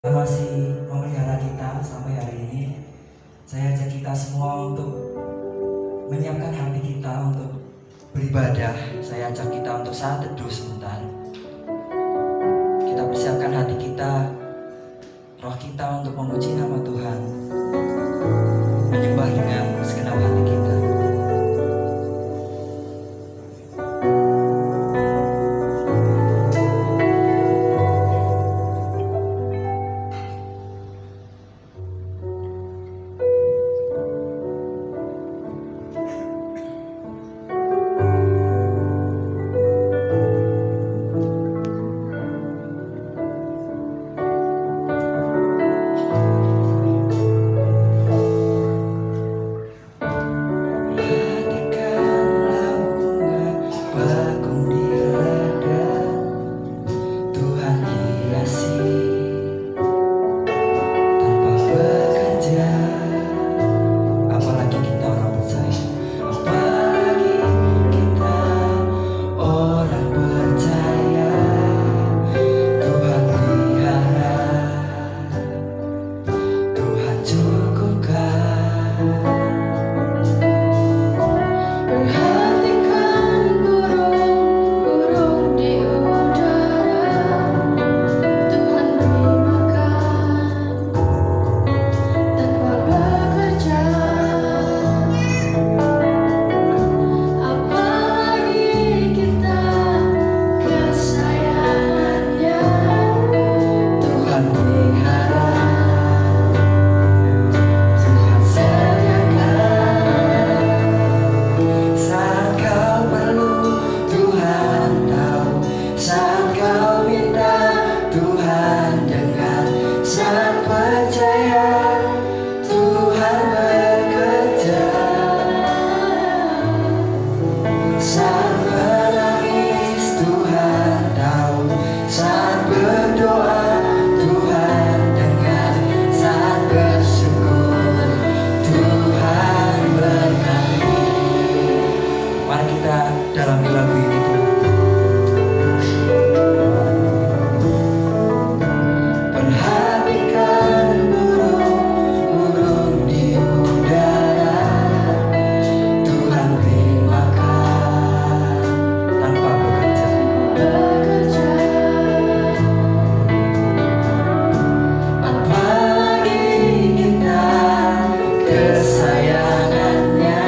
Masih memelihara kita sampai hari ini. Saya ajak kita semua untuk menyiapkan hati kita untuk beribadah. Saya ajak kita untuk saat teduh sebentar. Kita persiapkan hati kita, roh kita untuk memuji nama Tuhan, menyembah dengan segenap hati kita. Dalam lagu ini perhatikan burung-burung di udara, Tuhan beri makan tanpa bekerja. Apalagi kita kesayangannya,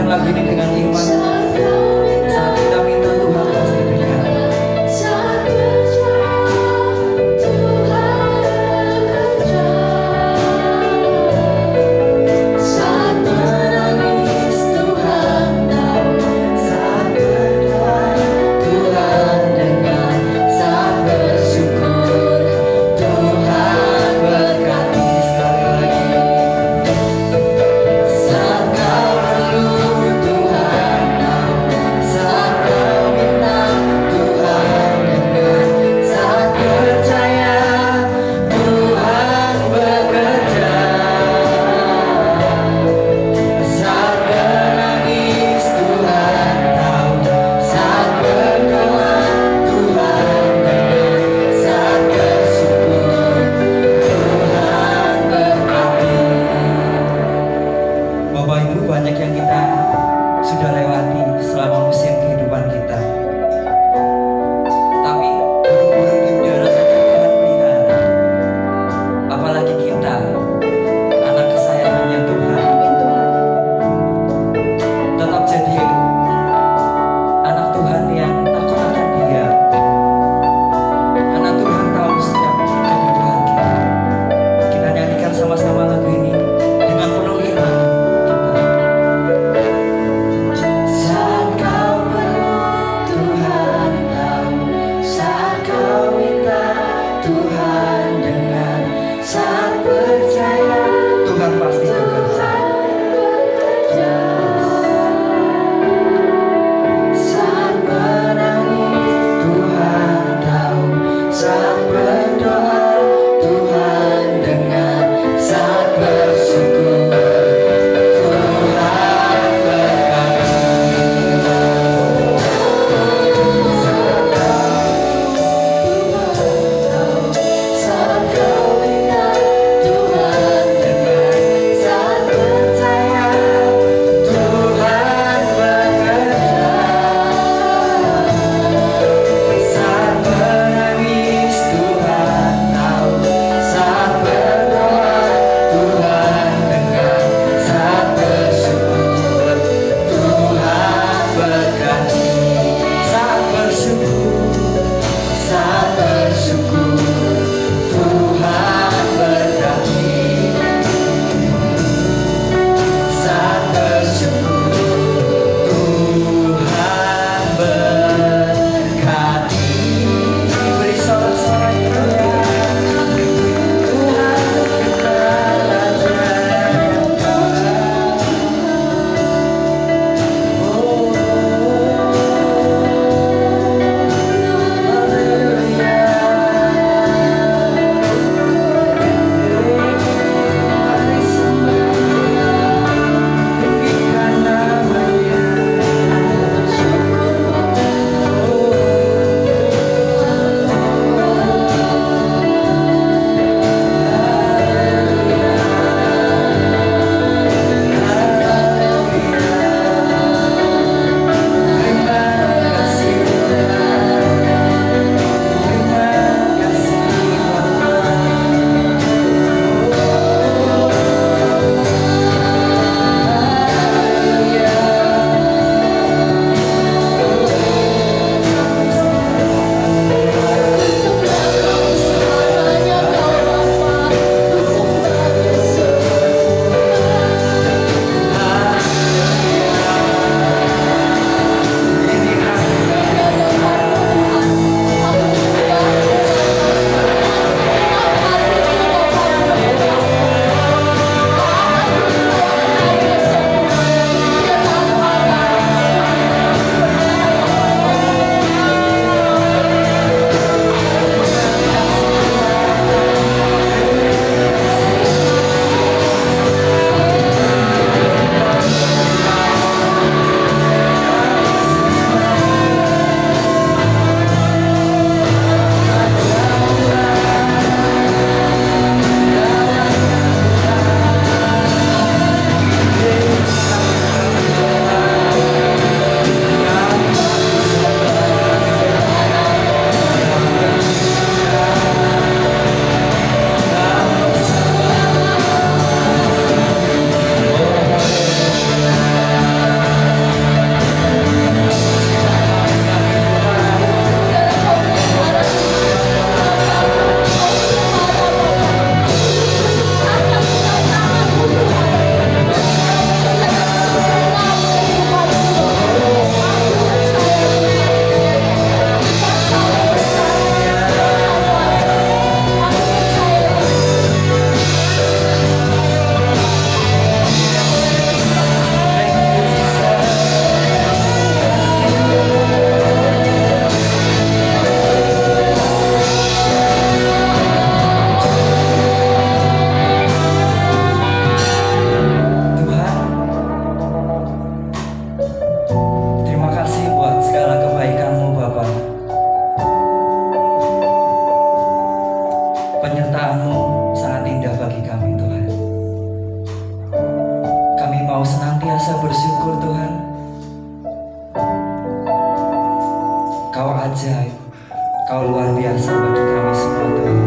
lagu ini dengan iman. Saat kita minta Tuhan pasti berikan. Saat menangis Tuhan tahu, saat berdoa Tuhan dengar, saat bersyukur Tuhan berkati. Sekali lagi, saat kau perlu Tuhan Kau luar biasa bagi kami semua Tuhan.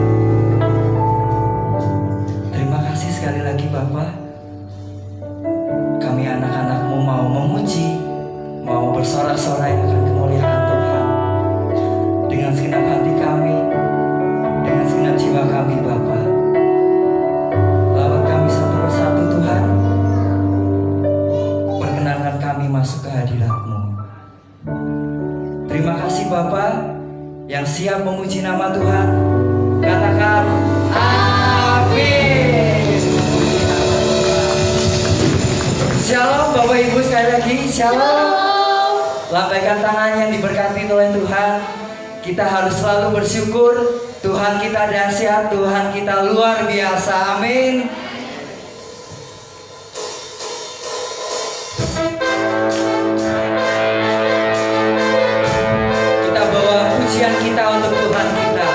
Terima kasih sekali lagi Bapa. Kami anak-anak-Mu mau memuji, mau bersorak-sorai akan kemuliaan Tuhan. Dengan segenap hati kami, dengan segenap jiwa kami Bapa. Lawat kami satu persatu Tuhan. Perkenankan kami masuk ke hadirat-Mu. Terima kasih Bapa yang siap memuji nama Tuhan. Katakan amin. Shalom Bapak Ibu sekali lagi. Shalom. Lambaikan tangan yang diberkati oleh Tuhan. Kita harus selalu bersyukur. Tuhan kita dahsyat, Tuhan kita luar biasa. Amin. Kita bawa pujian kita untuk Tuhan kita.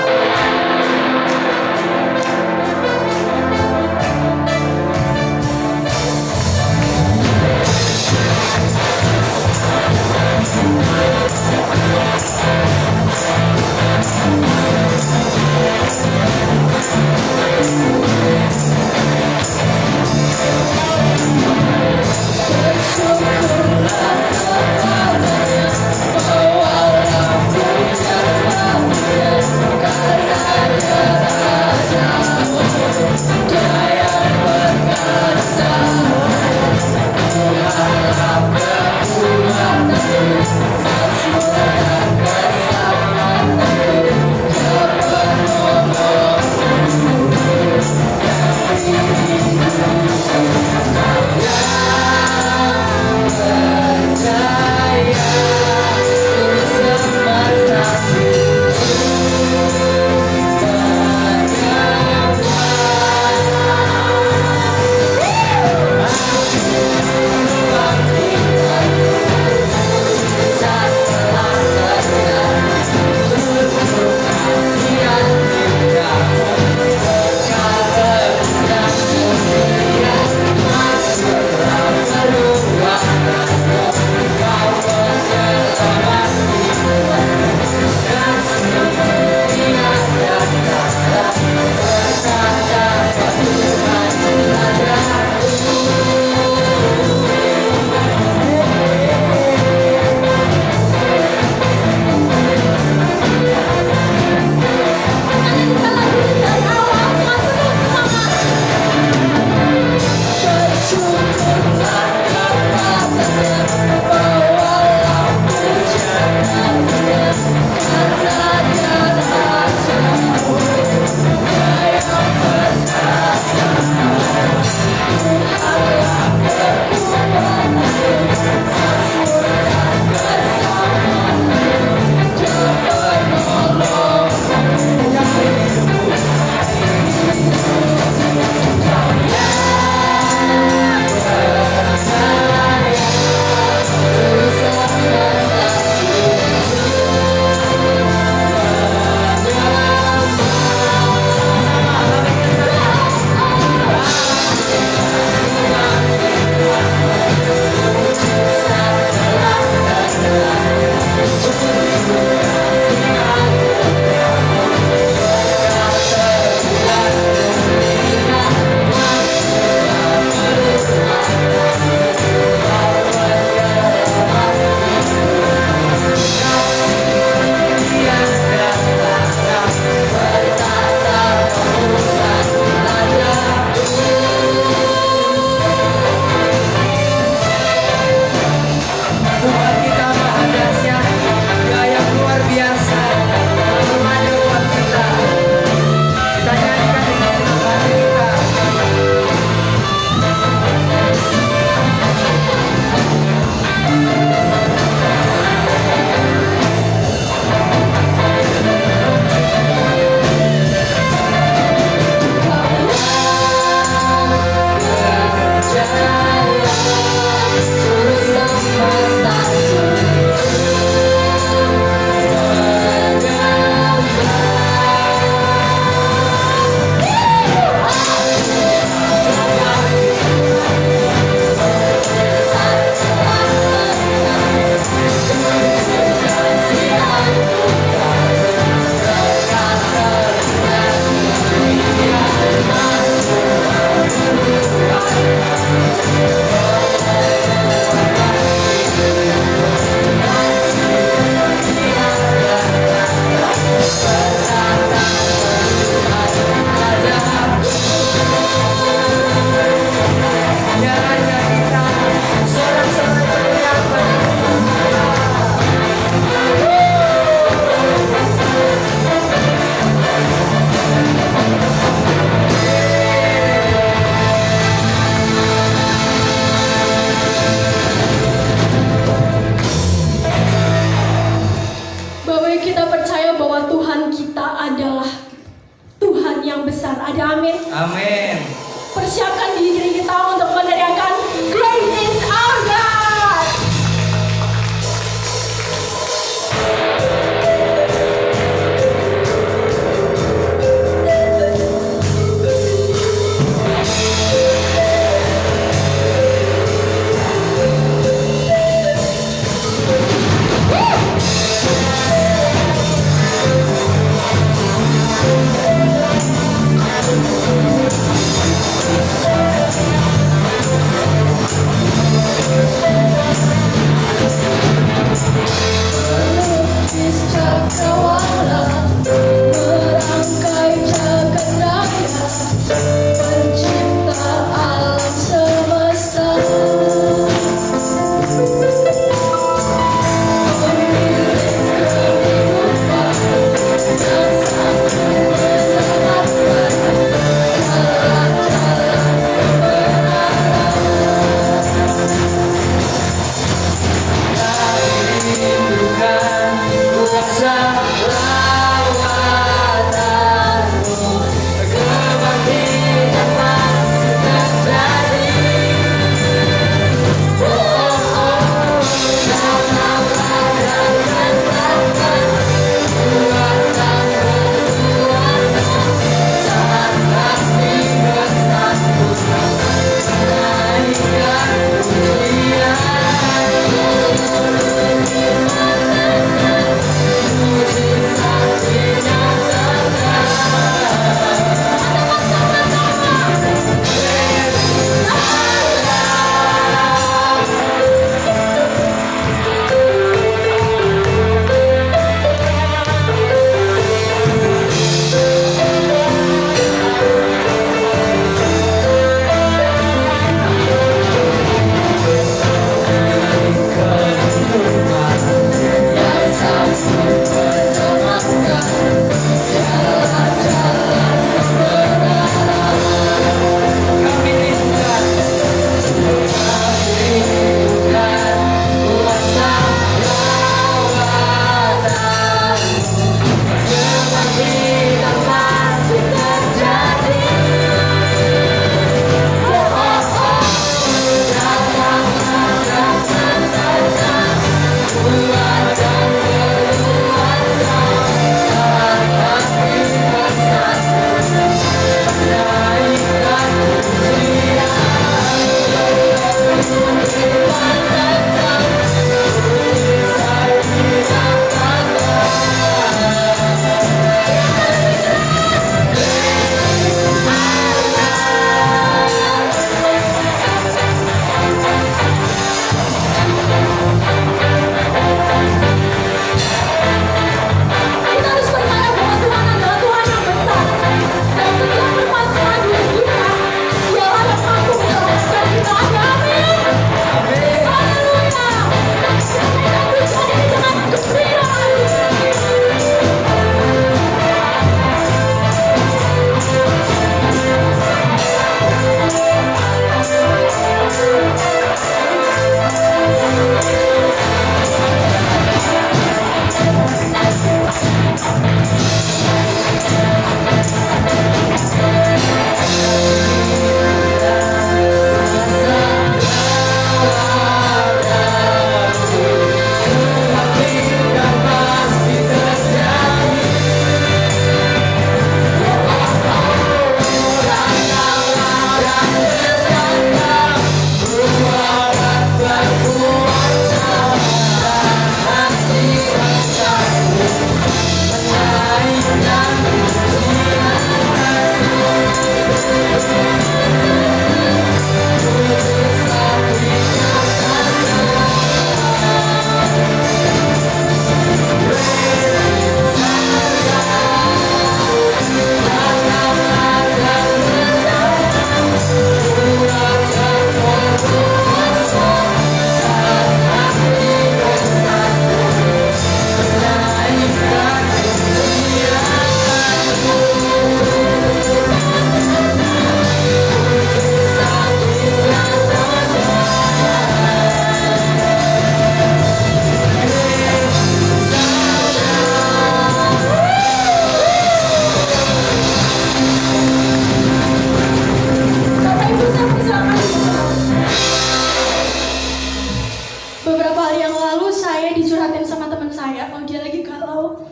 kalau dia lagi galau.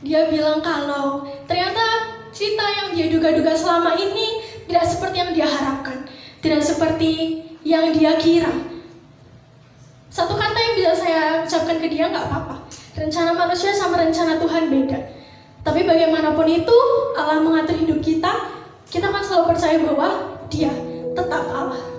Dia bilang kalau ternyata Sita yang dia duga-duga selama ini tidak seperti yang dia harapkan, tidak seperti yang dia kira. Satu kata yang bisa saya ucapkan ke dia, nggak apa-apa. Rencana manusia sama rencana Tuhan beda. Tapi bagaimanapun itu, Allah mengatur hidup kita akan selalu percaya bahwa Dia tetap Allah.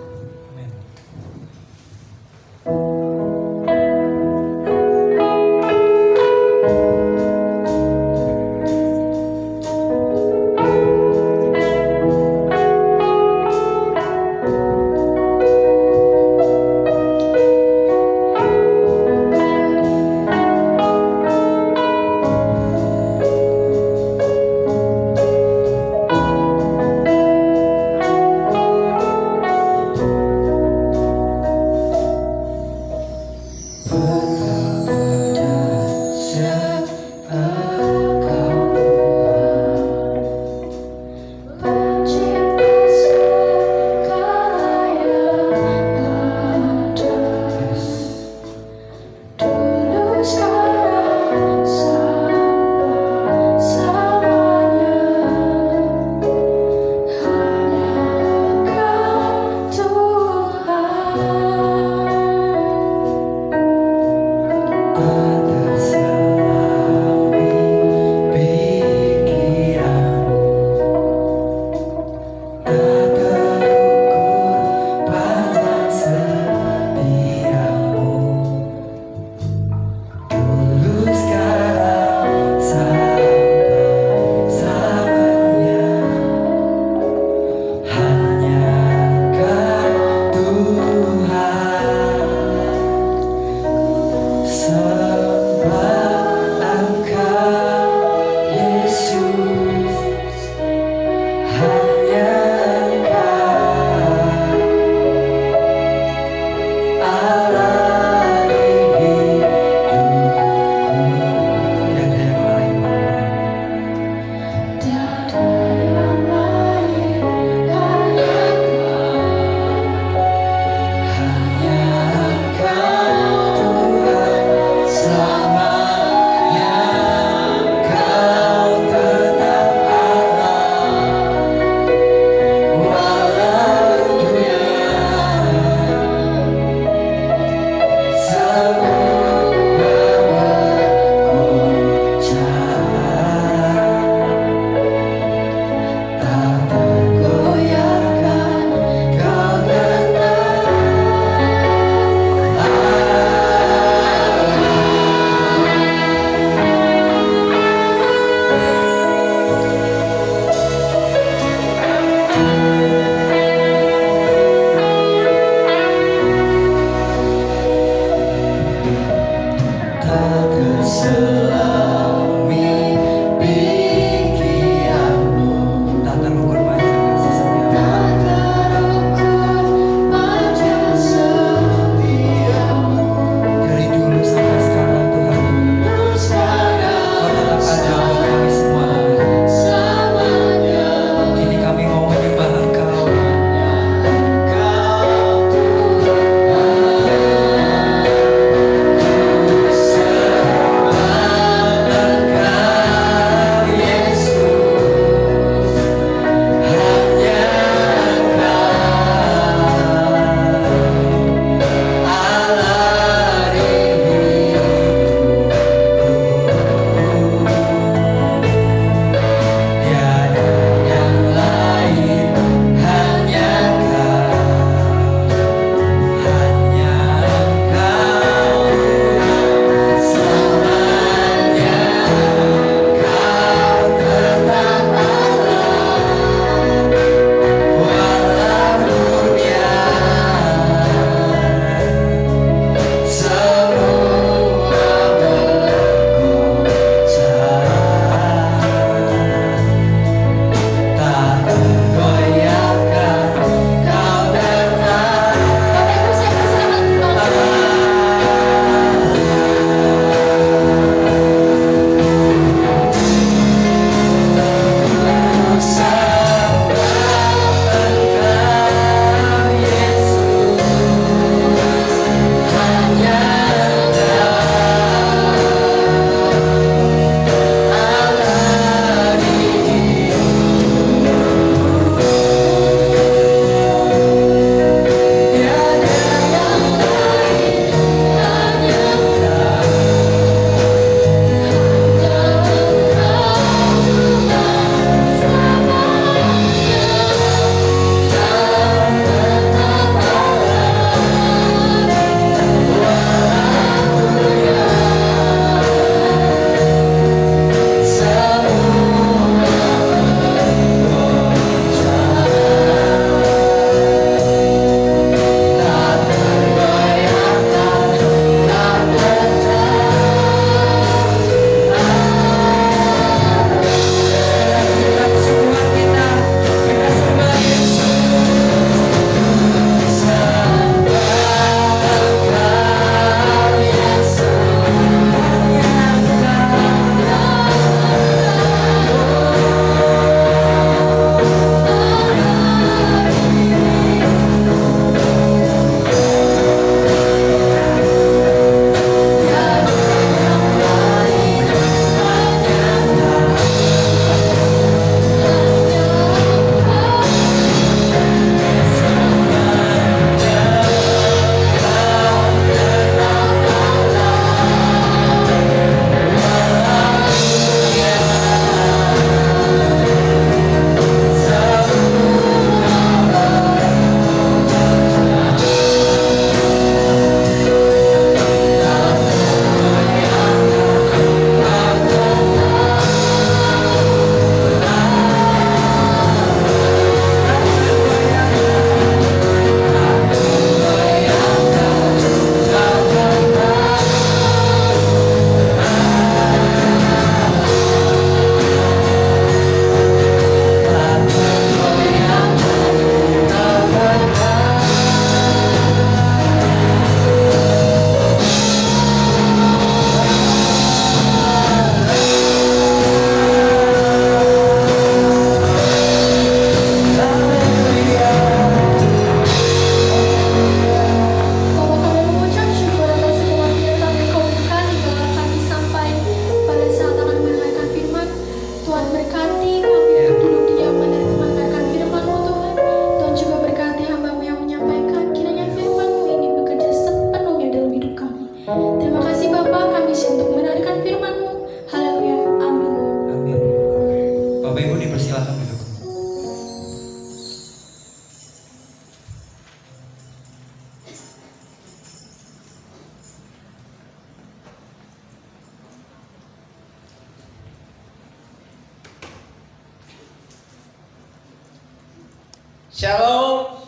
Shalom.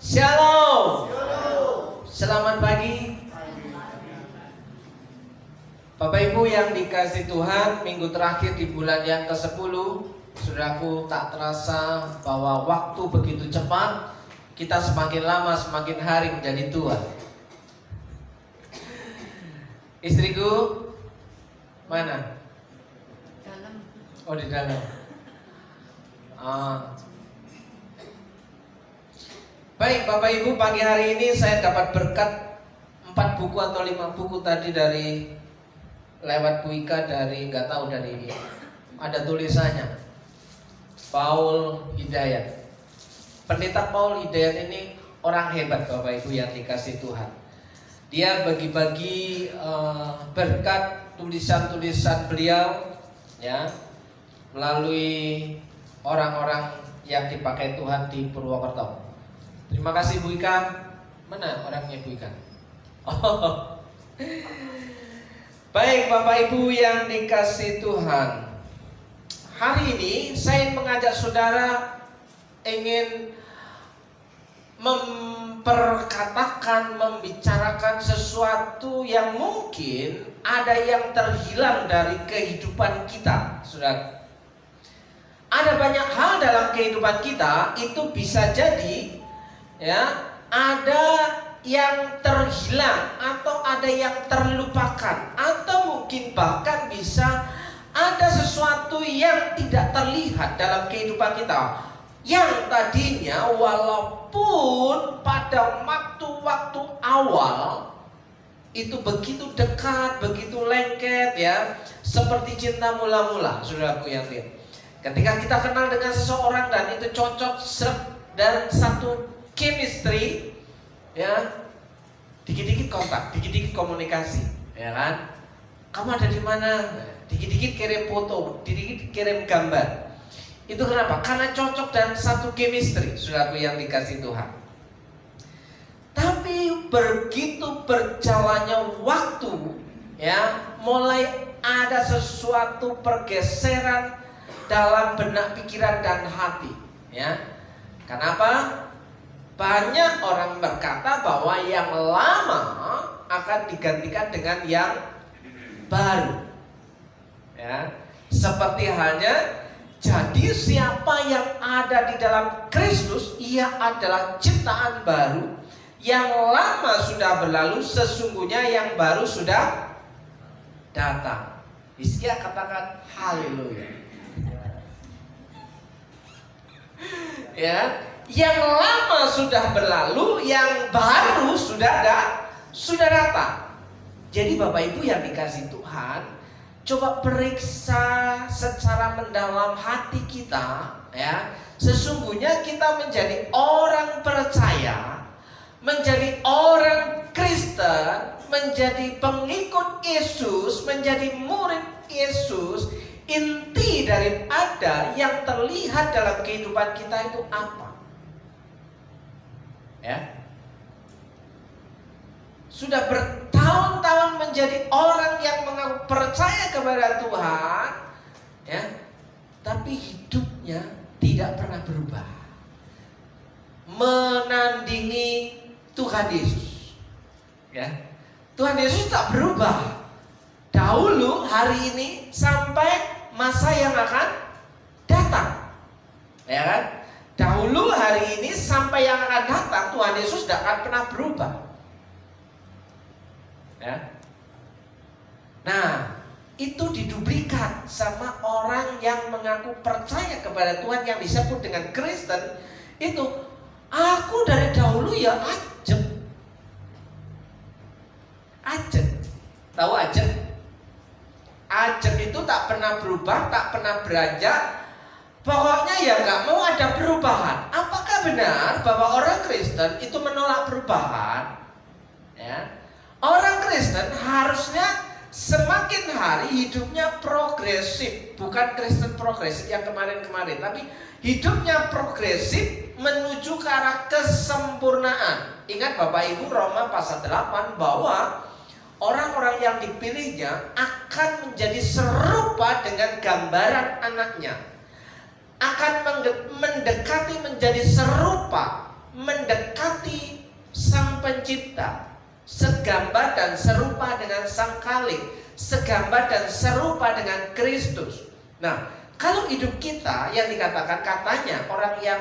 Shalom. Selamat pagi. Bapak Ibu yang dikasih Tuhan, minggu terakhir di bulan yang ke-10, saudaraku, tak terasa bahwa waktu begitu cepat. Kita semakin lama semakin hari menjadi tua. Istriku mana? Dalam. Oh, di dalam. Baik Bapak Ibu, pagi hari ini saya dapat berkat 4 buku atau 5 buku tadi dari lewat Bu Ika, dari nggak tahu dari ada tulisannya Paul Hidayat. Pendeta Paul Hidayat ini orang hebat Bapak Ibu yang dikasih Tuhan. Dia bagi-bagi berkat tulisan-tulisan beliau ya melalui orang-orang yang dipakai Tuhan di Purwokerto. Terima kasih Bu Ika. Mana orangnya Bu Ika? Oh. Baik Bapak Ibu yang dikasih Tuhan, hari ini saya mengajak saudara ingin memperkatakan, membicarakan sesuatu yang mungkin ada yang terhilang dari kehidupan kita, saudara. Ada banyak hal dalam kehidupan kita itu bisa jadi ya, ada yang terhilang atau ada yang terlupakan, atau mungkin bahkan bisa ada sesuatu yang tidak terlihat dalam kehidupan kita, yang tadinya walaupun pada waktu-waktu awal itu begitu dekat, begitu lengket ya, seperti cinta mula-mula, saudaraku yang lihat. Ketika kita kenal dengan seseorang dan itu cocok dan satu chemistry ya, dikit-dikit kontak, dikit-dikit komunikasi, ya kan? Kamu ada di mana? Dikit-dikit kirim foto, dikit-dikit kirim gambar. Itu kenapa? Karena cocok dan satu chemistry, saudaraku yang dikasih Tuhan. Tapi begitu berjalannya waktu, ya, mulai ada sesuatu pergeseran dalam benak pikiran dan hati, ya. Kenapa? Banyak orang berkata bahwa yang lama akan digantikan dengan yang baru. Ya, seperti halnya jadi siapa yang ada di dalam Kristus, ia adalah ciptaan baru. Yang lama sudah berlalu, sesungguhnya yang baru sudah datang. Hizkia katakan haleluya. Ya, yang lama sudah berlalu, yang baru sudah datang. Jadi Bapak Ibu yang dikasih Tuhan, coba periksa secara mendalam hati kita ya. Sesungguhnya kita menjadi orang percaya, menjadi orang Kristen, menjadi pengikut Yesus, menjadi murid Yesus. Inti daripada yang terlihat dalam kehidupan kita itu apa? Ya, sudah bertahun-tahun menjadi orang yang mengaku percaya kepada Tuhan, ya, tapi hidupnya tidak pernah berubah, menandingi Tuhan Yesus. Ya, Tuhan Yesus tak berubah. Dahulu, hari ini, sampai masa yang akan datang, ya kan? Dahulu, hari ini, sampai yang akan datang, Tuhan Yesus tidak akan pernah berubah. Ya. Nah, itu diduplikat sama orang yang mengaku percaya kepada Tuhan yang disebut dengan Kristen. Itu, aku dari dahulu ya ajem. Ajem. Tahu ajem? Ajem itu tak pernah berubah, tak pernah beranjak. Pokoknya ya nggak mau ada perubahan. Apakah benar bahwa orang Kristen itu menolak perubahan? Ya. Orang Kristen harusnya semakin hari hidupnya progresif. Bukan Kristen progresif yang kemarin-kemarin, tapi hidupnya progresif menuju ke arah kesempurnaan. Ingat Bapak Ibu, Roma pasal 8 bahwa orang-orang yang dipilihnya akan menjadi serupa dengan gambaran anaknya. akan mendekati menjadi serupa, mendekati Sang Pencipta, segambar dan serupa dengan Sang Khalik, segambar dan serupa dengan Kristus. Nah, kalau hidup kita yang dikatakan katanya orang yang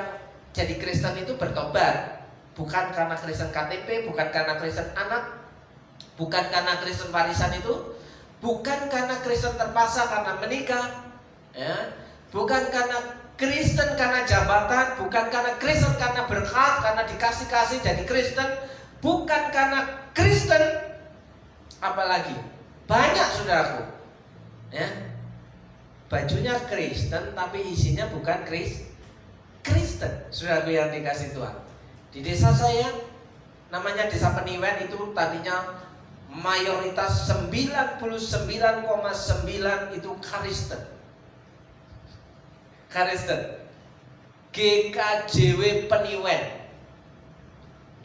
jadi Kristen itu bertobat, bukan karena Kristen KTP, bukan karena Kristen anak, bukan karena Kristen warisan itu, bukan karena Kristen terpaksa karena menikah, ya, bukan karena Kristen karena jabatan, bukan karena Kristen karena berkat, karena dikasih-kasih jadi Kristen, bukan karena Kristen, apalagi banyak saudaraku, ya, bajunya Kristen tapi isinya bukan Kristen, saudaraku yang dikasih Tuhan. Di desa saya, namanya Desa Peniwen, itu tadinya mayoritas 99,9 itu Kristen. GKJW Peniwen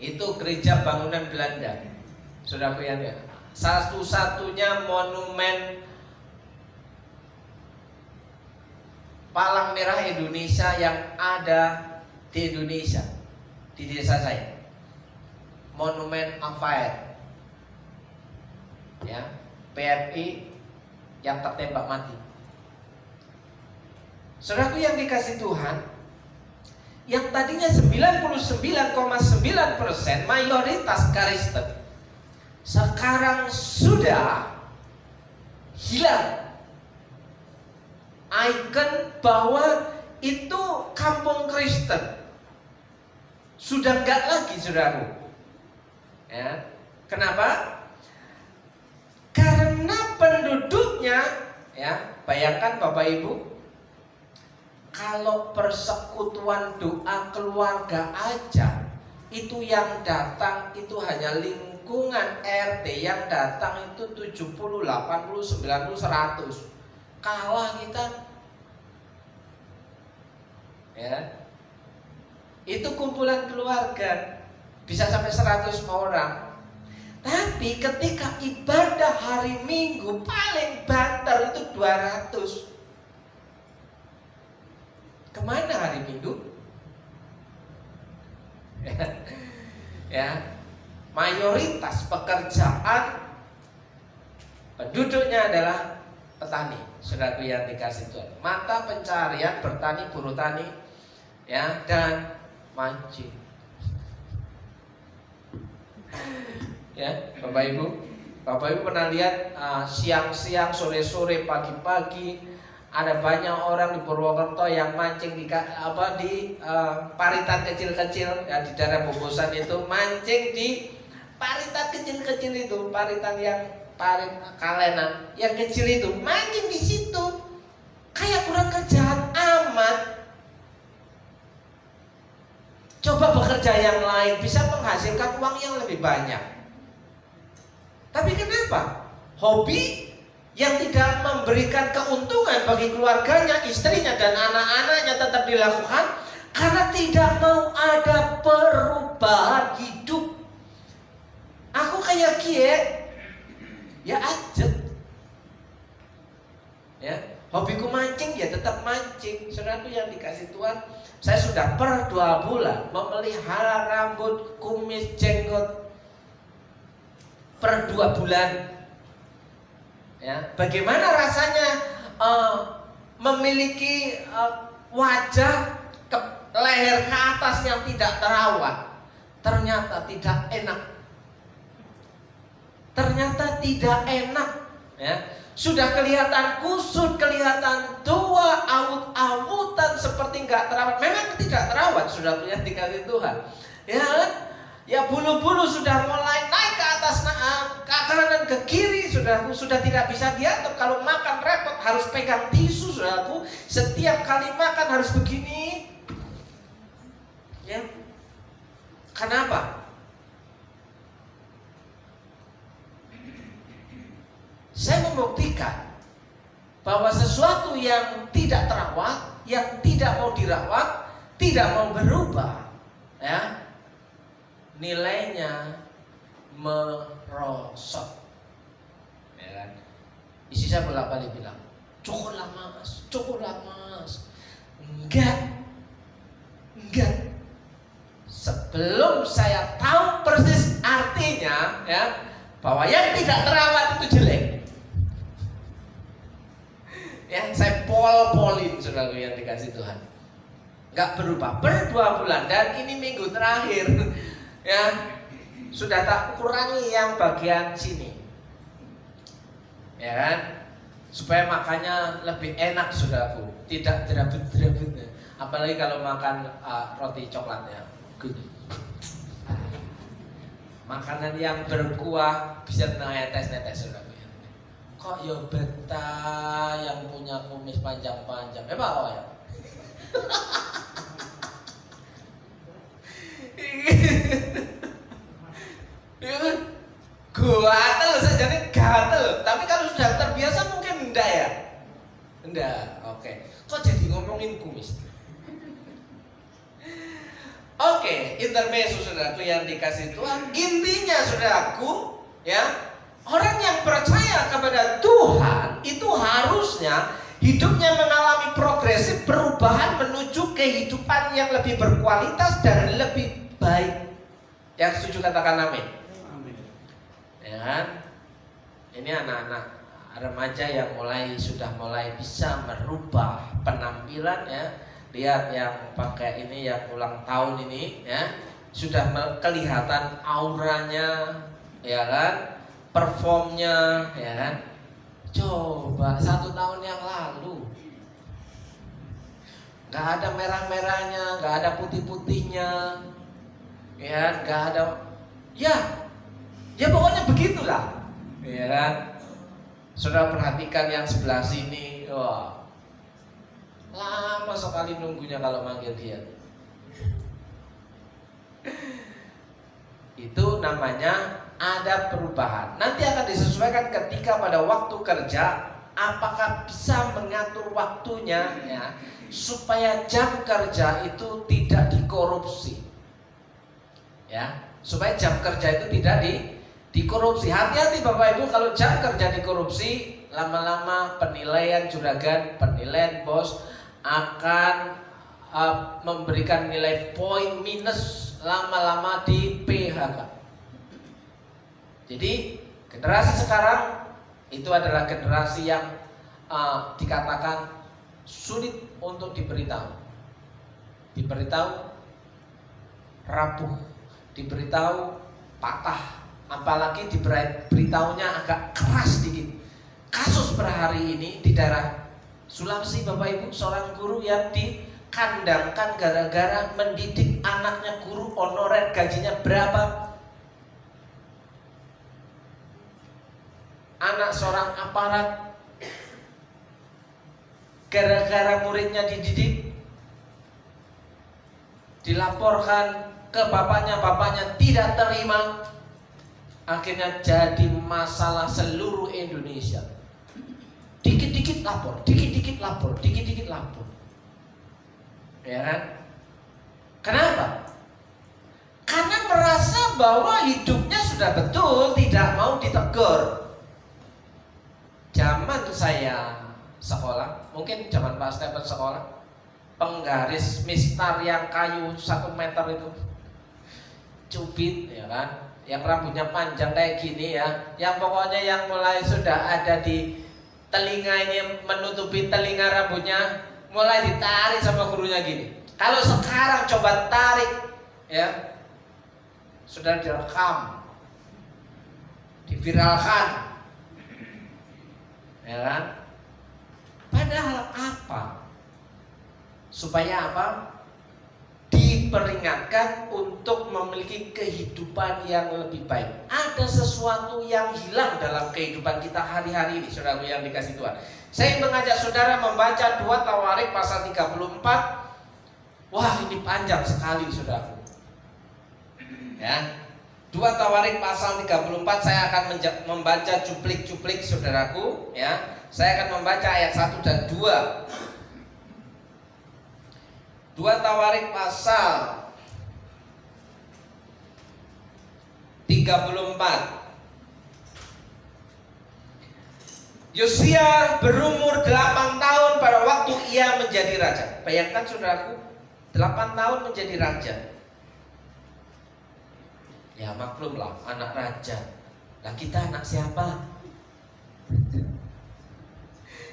itu gereja bangunan Belanda, saudaraku yang ya, satu-satunya monumen palang merah Indonesia yang ada di Indonesia, di desa saya, monumen Afair, ya, PMI yang tertembak mati. Saudaraku yang dikasih Tuhan, yang tadinya 99,9% mayoritas Kristen, sekarang sudah hilang ikon bahwa itu kampung Kristen. Sudah enggak lagi, saudaraku. Ya, kenapa? Karena penduduknya, ya, bayangkan Bapak Ibu, kalau persekutuan doa keluarga aja, itu yang datang itu hanya lingkungan RT, yang datang itu 70, 80, 90, 100. Kalah kita. Ya. Itu kumpulan keluarga bisa sampai 100 orang. Tapi ketika ibadah hari Minggu paling banter itu 200. Kemana hari Minggu? Ya, mayoritas pekerjaan penduduknya adalah petani, saudaraku yang dikasih Tuhan. Mata pencarian bertani, buruh tani, ya, dan mancing. Ya, Bapak Ibu pernah lihat siang-siang, sore-sore, pagi-pagi ada banyak orang di Purwokerto yang mancing di paritan kecil-kecil, ya, di daerah Bobosan itu, mancing di paritan kecil-kecil itu, paritan yang parit kalenan yang kecil itu, mancing di situ, kayak kurang kerjaan amat. Coba bekerja yang lain, bisa menghasilkan uang yang lebih banyak. Tapi kenapa? Hobi yang tidak memberikan keuntungan bagi keluarganya, istrinya dan anak-anaknya tetap dilakukan karena tidak mau ada perubahan hidup. Aku kayak kie, ya aja. Ya, hobiku mancing, ya tetap mancing. Saudaraku yang dikasih Tuhan, saya sudah per 2 bulan memelihara rambut, kumis, jenggot per 2 bulan. Ya, bagaimana rasanya memiliki wajah ke leher ke atas yang tidak terawat? Ternyata tidak enak. Ya. Sudah kelihatan kusut, kelihatan tua, awut-awutan, seperti nggak terawat. Memang tidak terawat, sudah punya dikasih Tuhan. Ya, ya, bulu-bulu sudah mulai naik ke atas, ke kanan ke kiri, sudah tidak bisa diatur. Kalau makan repot, harus pegang tisu, saudaraku. Setiap kali makan harus begini. Ya. Kenapa? Saya membuktikan bahwa sesuatu yang tidak terawat, yang tidak mau dirawat, tidak mau berubah, ya, nilainya merosot. Ya kan? Isi saya bolak-balik bilang, cukup lah mas, Enggak. Sebelum saya tahu persis artinya, ya, bahwa yang tidak terawat itu jelek. Ya, saya pol-polin saudara yang dikasih Tuhan. Enggak berubah per 2 bulan dan ini minggu terakhir, ya, sudah tak kurangi yang bagian sini. Ya kan? Supaya makannya lebih enak saudaraku, tidak derabut-derabut. Apalagi kalau makan roti coklatnya. Makanan yang berkuah bisa netes-netes saudaraku. Kok ya betah yang punya kumis panjang-panjang. Pak kok ya? Gatel saja nih gatel. Tapi kalau sudah terbiasa mungkin enggak ya? Enggak, oke. Kok jadi ngomongin kumis? Oke, intermezzo saudaraku yang dikasih Tuhan. Intinya saudaraku, ya, orang yang percaya kepada Tuhan itu harusnya hidupnya mengalami progresif perubahan menuju kehidupan yang lebih berkualitas dan lebih baik. Yang setuju katakan amin. Ya kan? Ini anak-anak remaja yang sudah mulai bisa merubah penampilan, ya. Lihat yang pakai ini, yang ulang tahun ini, ya, sudah kelihatan auranya, ya kan, performnya, ya kan. Coba 1 tahun yang lalu nggak ada merah-merahnya, nggak ada putih-putihnya, ya, nggak ada, ya pokoknya begitulah, ya kan. Saudara perhatikan yang sebelah sini, wah, lama sekali nunggunya kalau manggil dia. Itu namanya ada perubahan. Nanti akan disesuaikan ketika pada waktu kerja, apakah bisa mengatur waktunya, ya, supaya jam kerja itu tidak dikorupsi, ya, supaya jam kerja itu tidak dikorupsi. Hati-hati Bapak Ibu, kalau jam kerja dikorupsi, lama-lama penilaian juragan, penilaian bos akan memberikan nilai poin minus, lama-lama di PHK. Jadi generasi sekarang itu adalah generasi yang dikatakan sulit untuk diberitahu rapuh, diberitahu patah, apalagi diberitahunya agak keras dikit. Kasus per hari ini di daerah Sulawesi Bapak Ibu, seorang guru yang dikandangkan gara-gara mendidik anaknya, guru honorer, gajinya berapa? Anak seorang aparat, gara-gara muridnya dididik, dilaporkan ke bapaknya, bapaknya tidak terima, akhirnya jadi masalah seluruh Indonesia. Dikit-dikit lapor, dikit-dikit lapor, dikit-dikit lapor, ya kan? Kenapa? Karena merasa bahwa hidupnya sudah betul, tidak mau ditegur. Zaman saya sekolah, mungkin zaman Pak Stephen sekolah, penggaris mistar yang kayu 1 meter itu, cubit, ya kan, yang rambutnya panjang kayak gini, ya, yang pokoknya yang mulai sudah ada di telinga ini, menutupi telinga rambutnya, mulai ditarik sama gurunya gini. Kalau sekarang coba tarik, ya, sudah direkam, diviralkan, ya kan? Padahal apa? Supaya apa? Diperingatkan untuk memiliki kehidupan yang lebih baik. Ada sesuatu yang hilang dalam kehidupan kita hari-hari ini, saudara yang dikasih Tuhan. Saya mengajak saudara membaca 2 Tawarik pasal 34. Wah, ini panjang sekali, saudara. Ya. 2 Tawarik pasal 34, saya akan membaca cuplik-cuplik saudaraku, ya. Saya akan membaca ayat 1 dan 2. 2 Tawarik pasal 34. Yosia berumur 8 tahun pada waktu ia menjadi raja. Bayangkan saudaraku, 8 tahun menjadi raja. Ya maklumlah, anak raja. Nah kita anak siapa?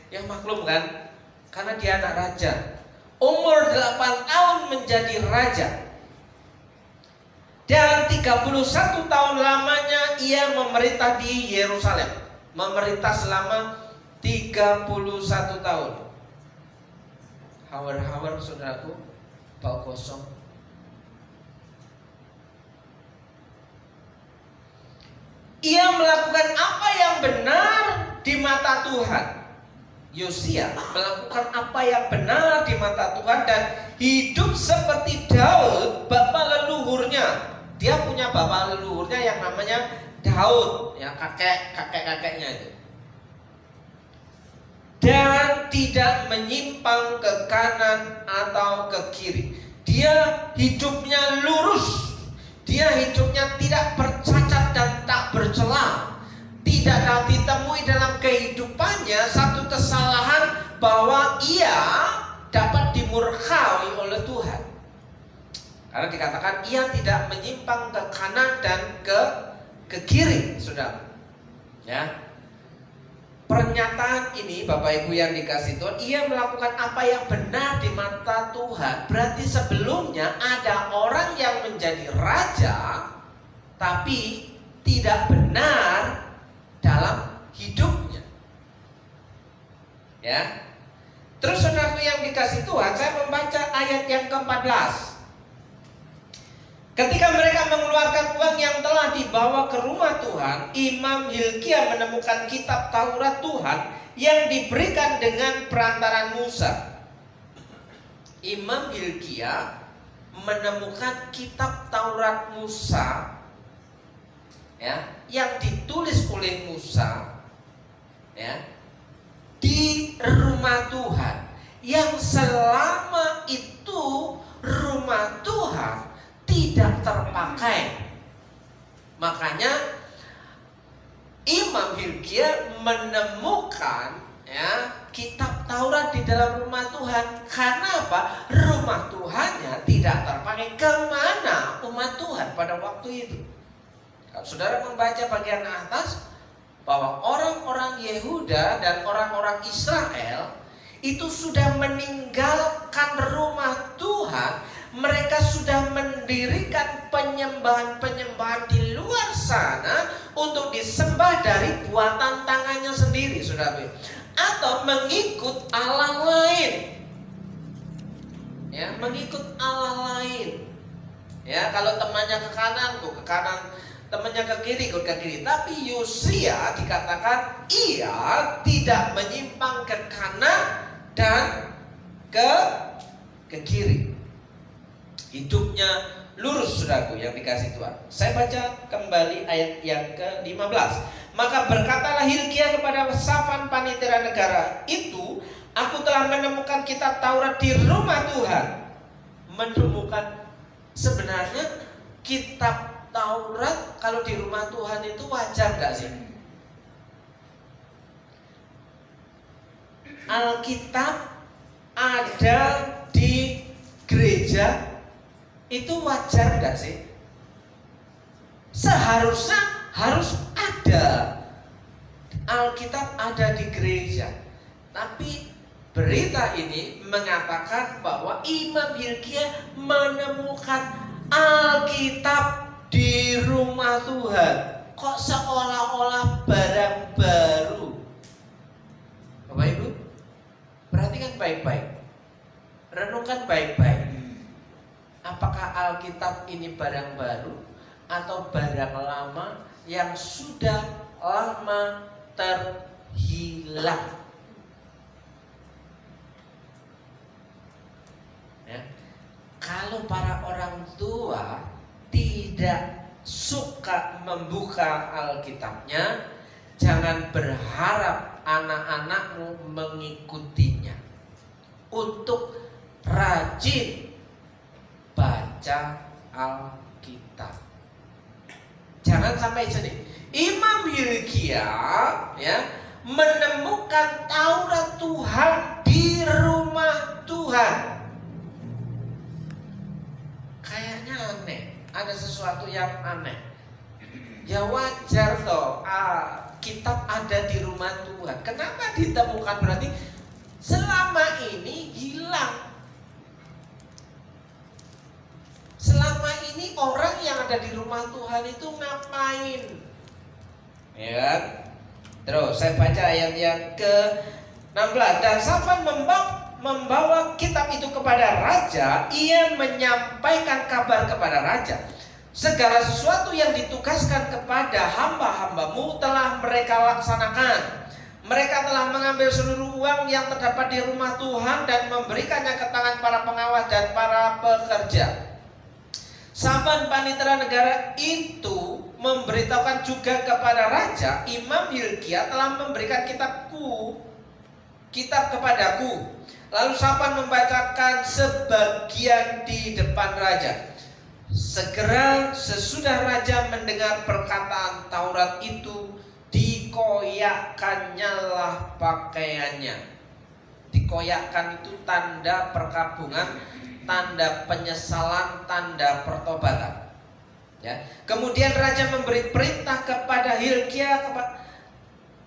Ya maklum kan, karena dia anak raja. Umur 8 tahun menjadi raja. Dan 31 tahun lamanya ia memerintah di Yerusalem. Memerintah selama 31 tahun. Hawar-hawar saudaraku, bau kosong. Ia melakukan apa yang benar di mata Tuhan. Yosia melakukan apa yang benar di mata Tuhan dan hidup seperti Daud, bapak leluhurnya. Dia punya bapak leluhurnya yang namanya Daud, ya kakeknya itu. Dan tidak menyimpang ke kanan atau ke kiri. Dia hidupnya lurus. Dia hidupnya tidak bercacat dan tak bercela. Tidak ditemui dalam kehidupannya satu kesalahan bahwa ia dapat dimurkai oleh Tuhan. Karena dikatakan ia tidak menyimpang ke kanan dan ke kiri, saudara. Ya. Pernyataan ini Bapak Ibu yang dikasih Tuhan, ia melakukan apa yang benar di mata Tuhan. Berarti sebelumnya ada orang yang menjadi raja tapi tidak benar dalam hidupnya. Ya. Terus saudaraku yang dikasih Tuhan, saya membaca ayat yang ke-14. Ketika mereka mengeluarkan uang yang telah dibawa ke rumah Tuhan, Imam Hilkia menemukan kitab Taurat Tuhan yang diberikan dengan perantaran Musa. Imam Hilkia menemukan kitab Taurat Musa, ya, yang ditulis oleh Musa, ya, di rumah Tuhan, yang selama itu rumah Tuhan tidak terpakai. Makanya Imam Hilkia menemukan, ya, kitab Taurat di dalam rumah Tuhan. Karena apa? Rumah Tuhannya tidak terpakai. Kemana umat Tuhan pada waktu itu? Kalau saudara membaca bagian atas, bahwa orang-orang Yehuda dan orang-orang Israel itu sudah meninggalkan rumah Tuhan. Mereka sudah mendirikan penyembahan-penyembahan di luar sana untuk disembah dari buatan tangannya sendiri, saudara. Atau mengikut Allah lain. Ya, mengikut Allah lain. Ya, kalau temannya ke kanan, kok ke kanan. Temannya ke kiri, kok ke kiri. Tapi Yosia dikatakan ia tidak menyimpang ke kanan dan ke kiri. Hidupnya lurus, saudaraku yang dikasih Tuhan. Saya baca kembali ayat yang ke-15. Maka berkatalah Hilkia kepada Safan panitera negara itu, aku telah menemukan kitab Taurat di rumah Tuhan. Menemukan, sebenarnya kitab Taurat kalau di rumah Tuhan itu wajar gak sih? Alkitab ada di gereja itu wajar gak sih? Seharusnya harus ada. Alkitab ada di gereja. Tapi berita ini mengatakan bahwa Imam Hilkia menemukan Alkitab di rumah Tuhan. Kok seolah-olah barang baru? Bapak Ibu, perhatikan baik-baik. Renungkan baik-baik. Apakah Alkitab ini barang baru atau barang lama yang sudah lama terhilang? Ya. Kalau para orang tua tidak suka membuka Alkitabnya, jangan berharap anak-anakmu mengikutinya. Untuk rajin baca Alkitab. Jangan sampai jadi Imam Hilkia, ya, menemukan Taurat Tuhan di rumah Tuhan. Kayaknya aneh, ada sesuatu yang aneh. Ya wajar toh, kitab ada di rumah Tuhan. Kenapa ditemukan? Berarti selama ini hilang. Selama ini orang yang ada di rumah Tuhan itu ngapain? Ya kan? Terus saya baca ayat yang ke-16. Dan Safan membawa kitab itu kepada raja. Ia menyampaikan kabar kepada raja. Segala sesuatu yang ditugaskan kepada hamba-hambamu telah mereka laksanakan. Mereka telah mengambil seluruh uang yang terdapat di rumah Tuhan dan memberikannya ke tangan para pengawas dan para pekerja. Safan panitera negara itu memberitahukan juga kepada raja, Imam Hilkia telah memberikan kitab kepadaku. Lalu Safan membacakan sebagian di depan raja. Segera sesudah raja mendengar perkataan Taurat itu, dikoyakkannya lah pakaiannya. Dikoyakkan itu tanda perkabungan, tanda penyesalan, tanda pertobatan. Ya. Kemudian raja memberi perintah kepada Hilkia,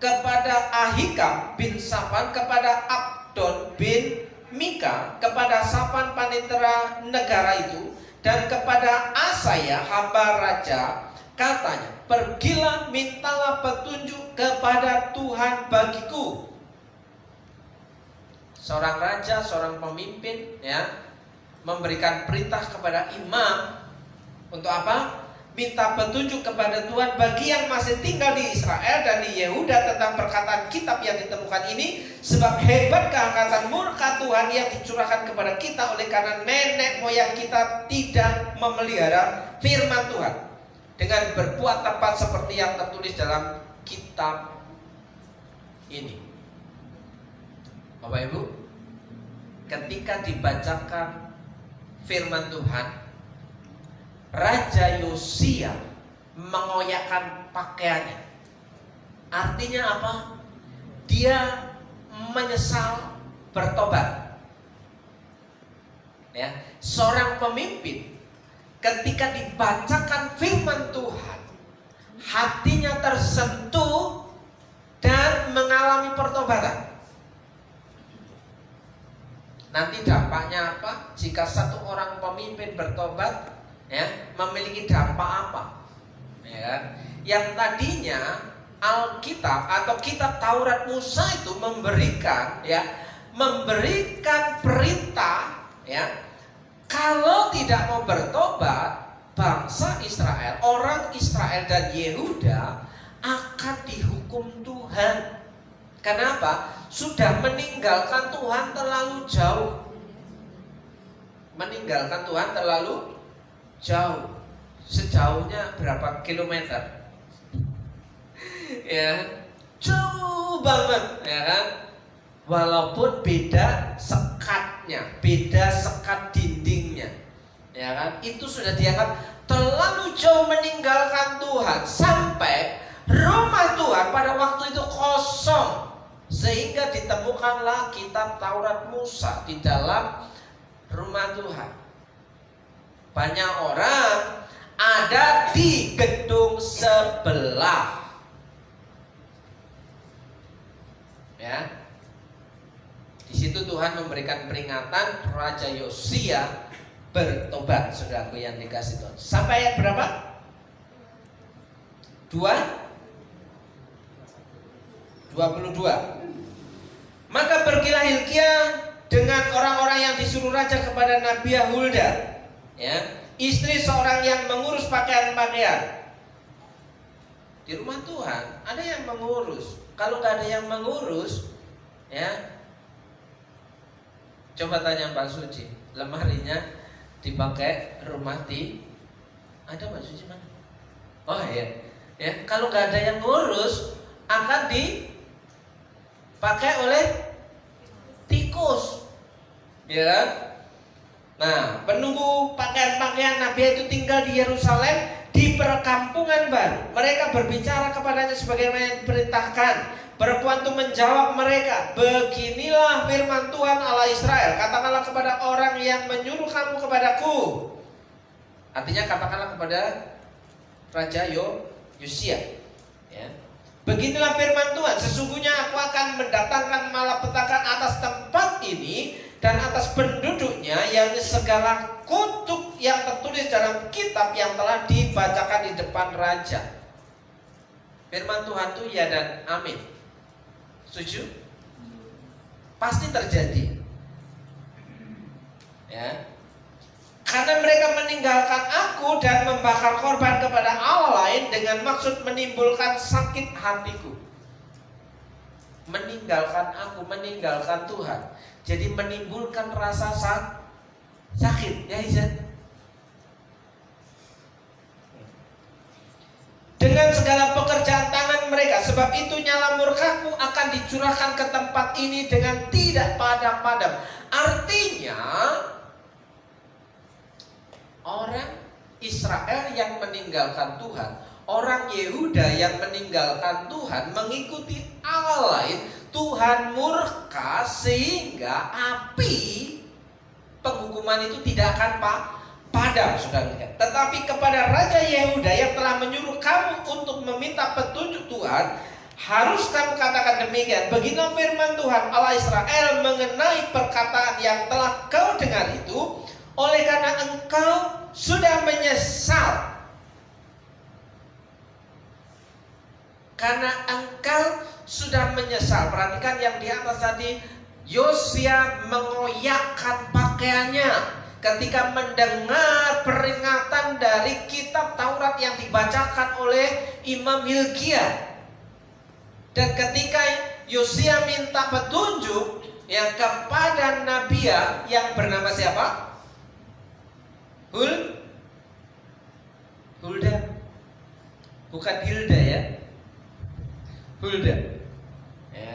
kepada Ahikam bin Safan, kepada Abdon bin Mika, kepada Safan panitera negara itu, dan kepada Asaya hamba raja, katanya, pergilah mintalah petunjuk kepada Tuhan bagiku. Seorang raja, seorang pemimpin, ya, memberikan perintah kepada imam untuk apa? Minta petunjuk kepada Tuhan bagi yang masih tinggal di Israel dan di Yehuda tentang perkataan kitab yang ditemukan ini, sebab hebat keangkatan murka Tuhan yang dicurahkan kepada kita oleh karena nenek moyang kita tidak memelihara firman Tuhan dengan berbuat tepat seperti yang tertulis dalam kitab ini. Bapak Ibu, ketika dibacakan firman Tuhan, Raja Yosia mengoyakkan pakaiannya. Artinya apa? Dia menyesal, bertobat. Ya, seorang pemimpin ketika dibacakan firman Tuhan, hatinya tersentuh dan mengalami pertobatan. Nanti dampaknya apa? Jika satu orang pemimpin bertobat, ya, memiliki dampak apa? Ya kan? Yang tadinya Alkitab atau kitab Taurat Musa itu memberikan perintah, ya, kalau tidak mau bertobat, bangsa Israel, orang Israel dan Yehuda akan dihukum Tuhan. Kenapa? Sudah meninggalkan Tuhan terlalu jauh. Meninggalkan Tuhan terlalu jauh. Sejauhnya berapa kilometer? Ya, jauh banget, ya kan? Walaupun beda sekatnya, beda sekat dindingnya, ya kan? Itu sudah dianggap terlalu jauh meninggalkan Tuhan, sampai rumah Tuhan pada waktu itu kosong, sehingga ditemukanlah kitab Taurat Musa di dalam rumah Tuhan. Banyak orang ada di gedung sebelah, ya. Di situ Tuhan memberikan peringatan Raja Yosia bertobat, saudaraku yang dikasih Tuhan. Sampai ayat berapa? 22. Maka pergilah Hilkia dengan orang-orang yang disuruh raja kepada Nabi Hulda, ya, istri seorang yang mengurus pakaian-pakaian. Di rumah Tuhan ada yang mengurus. Kalau nggak ada yang mengurus, ya, coba tanya Mbak Suci, lemarinya dipakai rumah ada Mbak Suci mana? Oh iya, ya, kalau nggak ada yang ngurus akan dipakai oleh tikus, ya kan? Nah, penunggu pakaian-pakaian nabi itu tinggal di Yerusalem, di perkampungan baru. Mereka berbicara kepadanya sebagaimana yang diperintahkan. Perempuan itu menjawab mereka, beginilah firman Tuhan Allah Israel, katakanlah kepada orang yang menyuruh kamu kepadaku. Artinya katakanlah kepada Raja Yosia, ya. Beginilah firman Tuhan, sesungguhnya aku akan mendatangkan malapetaka atas tempat ini dan atas penduduknya, yang segala kutuk yang tertulis dalam kitab yang telah dibacakan di depan raja. Firman Tuhan itu ya dan amin. Setuju? Pasti terjadi. Ya. Karena mereka meninggalkan aku dan membakar korban kepada Allah lain dengan maksud menimbulkan sakit hatiku. Meninggalkan aku, meninggalkan Tuhan. Jadi menimbulkan rasa sakit, ya Izan. Dengan segala pekerjaan tangan mereka, sebab itu nyala murkaku akan dicurahkan ke tempat ini dengan tidak padam-padam. Artinya orang Israel yang meninggalkan Tuhan, orang Yehuda yang meninggalkan Tuhan, mengikuti Allah lain, Tuhan murka sehingga api penghukuman itu tidak akan padam, saudara. Tetapi kepada Raja Yehuda yang telah menyuruh kamu untuk meminta petunjuk Tuhan, harus kamu katakan demikian, beginilah firman Tuhan Allah Israel mengenai perkataan yang telah kau dengar itu, oleh karena engkau sudah menyesal. Karena engkau sudah menyesal. Perhatikan yang di atas tadi, Yosia mengoyakkan pakaiannya ketika mendengar peringatan dari kitab Taurat yang dibacakan oleh Imam Hilkiah. Dan ketika Yosia minta petunjuk yang kepada Nabiya yang bernama siapa? Hulda. Bukan Hilda ya. Hulda. Ya.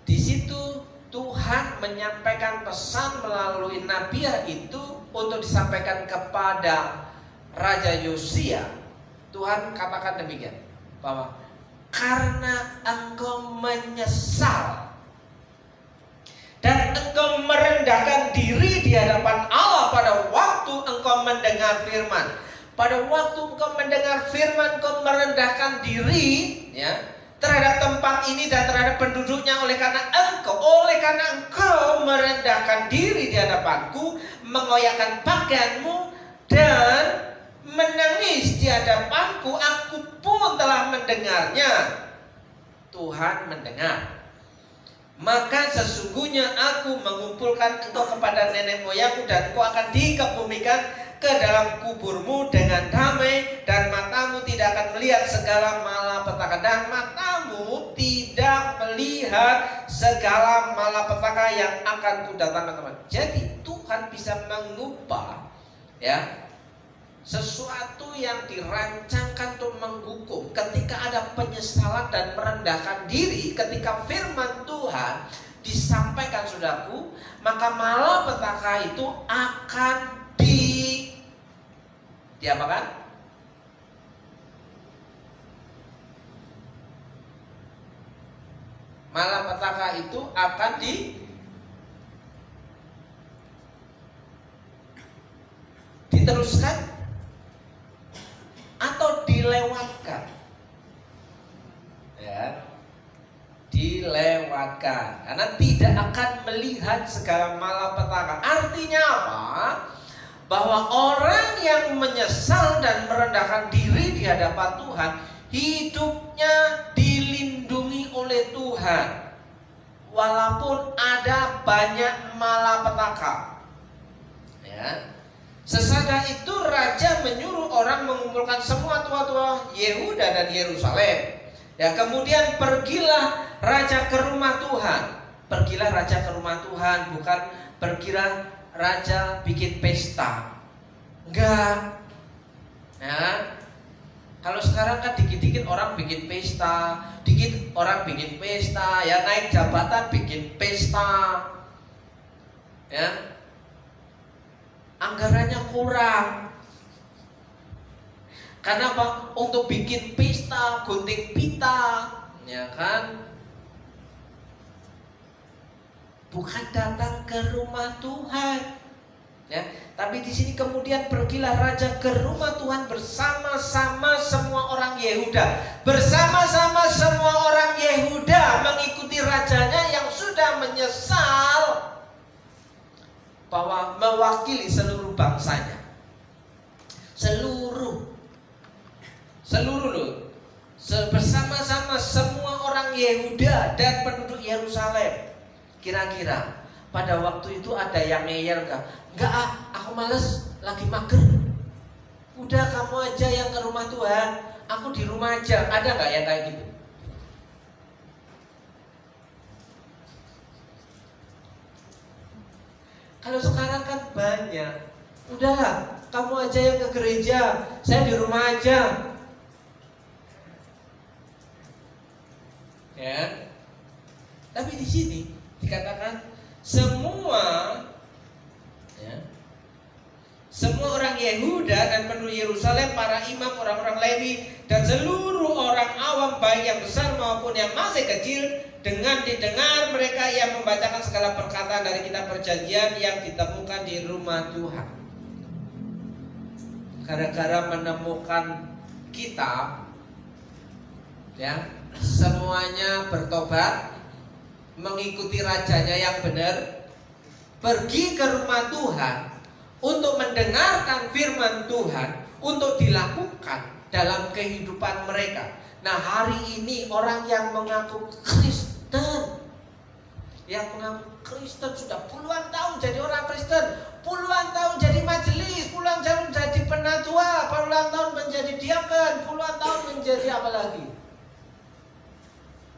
Di situ Tuhan menyampaikan pesan melalui Nabiya itu untuk disampaikan kepada Raja Yosia. Tuhan katakan demikian, bahwa karena engkau menyesal dan engkau merendahkan diri di hadapan Allah pada waktu engkau mendengar firman. Pada waktu engkau mendengar firman, engkau merendahkan diri, ya, terhadap tempat ini dan terhadap penduduknya. Oleh karena engkau merendahkan diri di hadapanku, mengoyakkan pakaianmu dan menangis di hadapanku, aku pun telah mendengarnya. Tuhan mendengar. Maka sesungguhnya aku mengumpulkan engkau kepada nenek moyangmu, dan engkau akan dikebumikan ke dalam kuburmu dengan damai, dan matamu tidak akan melihat segala malapetaka, dan matamu tidak melihat segala malapetaka yang akan kudatangkan teman. Jadi Tuhan bisa mengubah, ya, sesuatu yang dirancangkan untuk menghukum. Ketika ada penyesalan dan merendahkan diri, ketika firman Tuhan disampaikan, saudaraku, maka malapetaka itu akan diapakan? Malapetaka itu akan diteruskan atau dilewatkan, ya, dilewatkan, karena tidak akan melihat segala malapetaka. Artinya apa? Bahwa orang yang menyesal dan merendahkan diri di hadapan Tuhan, hidupnya dilindungi oleh Tuhan, walaupun ada banyak malapetaka, ya. Sesudah itu raja menyuruh orang mengumpulkan semua tua-tua Yehuda dan Yerusalem. Ya, kemudian pergilah raja ke rumah Tuhan. Pergilah raja ke rumah Tuhan, bukan pergilah raja bikin pesta. Enggak. Ya. Kalau sekarang kan dikit-dikit orang bikin pesta, dikit orang bikin pesta, ya naik jabatan bikin pesta. Ya. anggarannya kurang. Karena apa? Untuk bikin pesta, gunting pita, ya kan? Bukan datang ke rumah Tuhan. Ya, tapi di sini kemudian pergilah raja ke rumah Tuhan bersama-sama semua orang Yehuda. Bersama-sama semua orang Yehuda mengikuti rajanya yang sudah menyesal bahwa mewakili seluruh bangsanya. Seluruh loh. Bersama-sama semua orang Yehuda dan penduduk Yerusalem. Kira-kira pada waktu itu ada yang ngeyel enggak? Enggak aku males, lagi mager. Udah kamu aja yang ke rumah Tuhan, aku di rumah aja. Ada enggak yang kayak gitu? Kalau sekarang kan banyak. Udahlah, kamu aja yang ke gereja, saya di rumah aja. Ya. Tapi di sini dikatakan semua orang Yehuda dan penduduk Yerusalem, para imam, orang-orang Lewi, dan seluruh orang awam baik yang besar maupun yang masih kecil, dengan didengar mereka yang membacakan segala perkataan dari kitab perjanjian yang ditemukan di rumah Tuhan. Gara-gara menemukan kitab, ya, semuanya bertobat, mengikuti rajanya yang benar, pergi ke rumah Tuhan untuk mendengarkan firman Tuhan, untuk dilakukan dalam kehidupan mereka. Nah, hari ini orang yang mengaku Kristen, sudah puluhan tahun jadi orang Kristen, puluhan tahun jadi majelis, puluhan tahun jadi penatua, puluhan tahun menjadi diaken, puluhan tahun menjadi apa lagi?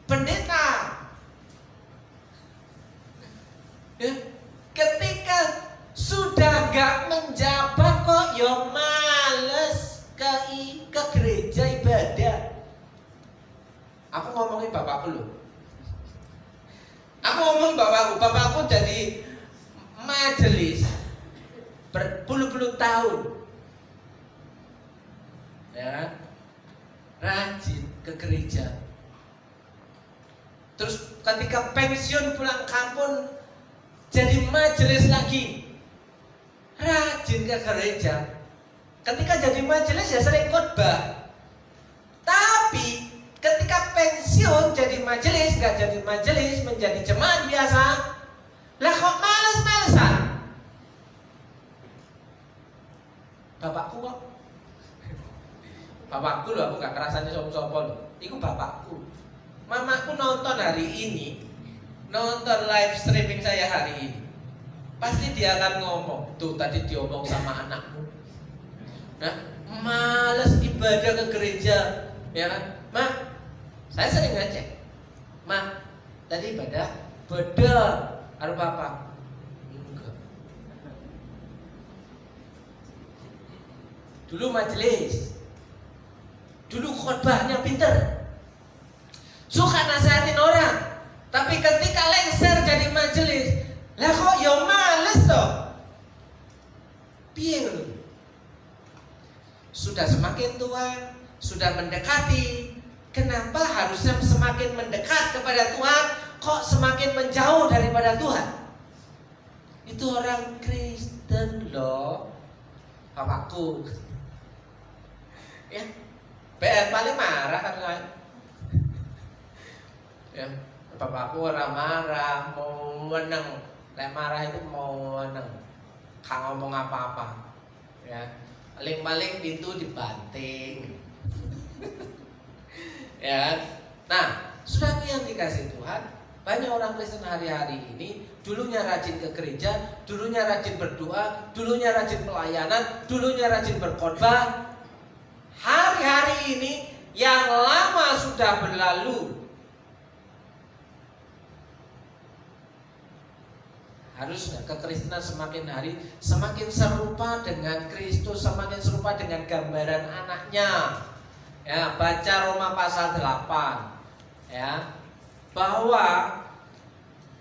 Pendeta. Ya, ketika sudah gak menjabat kok ya males ke gereja ibadah. Aku ngomongin bapakku loh. Aku ngomong bapakku jadi majelis berpuluh-puluh tahun. Ya. Rajin ke gereja. Terus ketika pensiun pulang kampung jadi majelis lagi. Rajin ke gereja. Ketika jadi majelis ya sering khotbah. Tapi ketika pensiun jadi majelis, gak jadi majelis, menjadi jemaat biasa, lah kok males-malesan? Bapakku kok. Bapakku loh, aku gak kerasanya sopo-sopo loh. Iku bapakku. Mamaku nonton hari ini, nonton live streaming saya hari ini, pasti dia akan ngomong, tuh tadi diomong sama anakmu, nah males ibadah ke gereja, ya kan? Ma, saya sering ngecek, ma, tadi ibadah bedel, harus apa? Enggak. Dulu majelis, dulu khotbahnya pinter, suka nasihatin orang. Tapi ketika lengser jadi majelis, lah kok ya males toh? Piye lho? Sudah semakin tua, sudah mendekati, kenapa harusnya semakin mendekat kepada Tuhan, kok semakin menjauh daripada Tuhan? Itu orang Kristen loh. Bapakku. Ya, paling marah kan. Ya, bapakku orang marah, mau menang. Lek marah itu mau menang, gak ngomong apa-apa. Ya, paling pintu dibanting. Ya, nah, saudara yang dikasih Tuhan, banyak orang Kristen hari-hari ini dulunya rajin ke gereja, dulunya rajin berdoa, dulunya rajin pelayanan, dulunya rajin berkhotbah. Hari-hari ini yang lama sudah berlalu. Harusnya kekristenan semakin hari semakin serupa dengan Kristus, semakin serupa dengan gambaran anaknya. Ya, baca Roma pasal 8. Ya, bahwa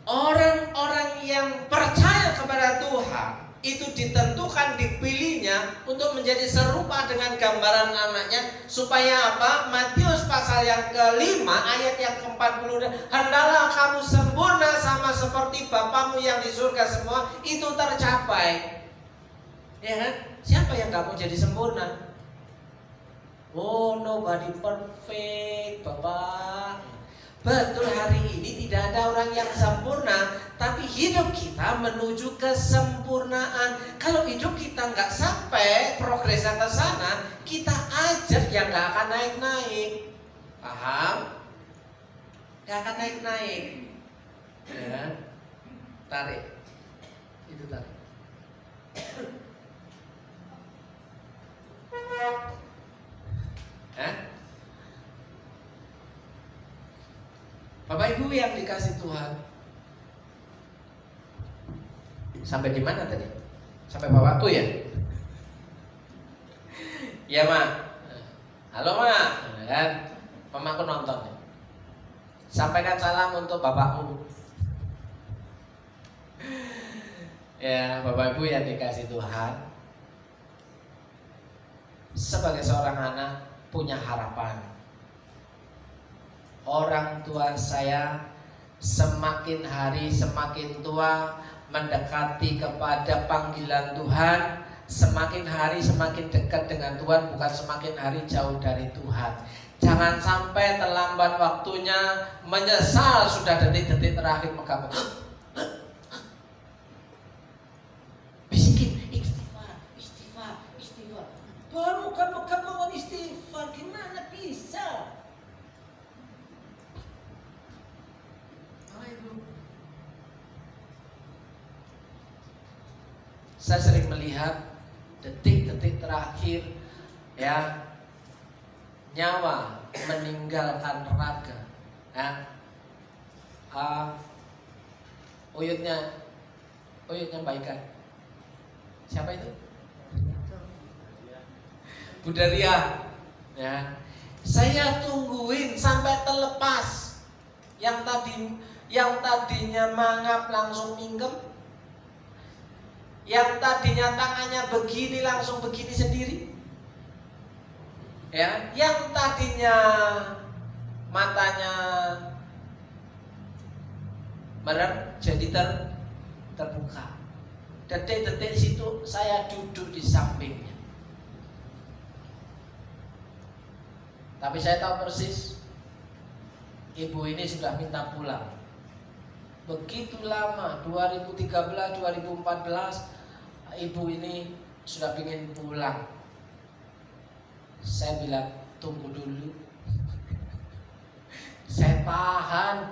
orang-orang yang percaya kepada Tuhan itu ditentukan, dipilihnya untuk menjadi serupa dengan gambaran anaknya. Supaya apa? Matius pasal yang ke-5 ayat yang ke-40, hendalah kamu sempurna sama seperti Bapamu yang di surga semua itu tercapai. Ya kan? Siapa yang gak mau jadi sempurna? Oh, nobody perfect, Bapak. Betul, hari ini tidak ada orang yang sempurna, tapi hidup kita menuju kesempurnaan. Kalau hidup kita nggak sampai progresnya ke sana, kita ajak yang nggak akan naik-naik. Paham? Nggak akan naik-naik. Ya. Tarik. Itu tarik. Hah? Bapak Ibu yang dikasih Tuhan, sampai di mana tadi? Sampai bapakku ya? Ya Mak. Halo Mak, kan? Mamaku nonton. Sampaikan salam untuk bapakmu. Ya, Bapak Ibu yang dikasih Tuhan, sebagai seorang anak punya harapan. Orang tua saya semakin hari semakin tua, mendekati kepada panggilan Tuhan, semakin hari semakin dekat dengan Tuhan, bukan semakin hari jauh dari Tuhan. Jangan sampai terlambat waktunya, menyesal sudah detik-detik terakhir megang. Bisikin, istighfar, istighfar, istighfar. Baru kamu mau istighfar, gimana bisa? Saya sering melihat detik-detik terakhir, ya, nyawa meninggalkan raga. Ya. Uyutnya baikan. Siapa itu? Budaria. Ya. Saya tungguin sampai terlepas. Yang tadinya mangap langsung minggem. Yang tadinya tangannya begini langsung begini sendiri. Ya, yang tadinya matanya merem jadi terbuka. Detik-detik situ saya duduk di sampingnya. Tapi saya tahu persis ibu ini sudah minta pulang. Begitu lama, 2013, 2014, ibu ini sudah ingin pulang. Saya bilang, tunggu dulu. Saya tahan.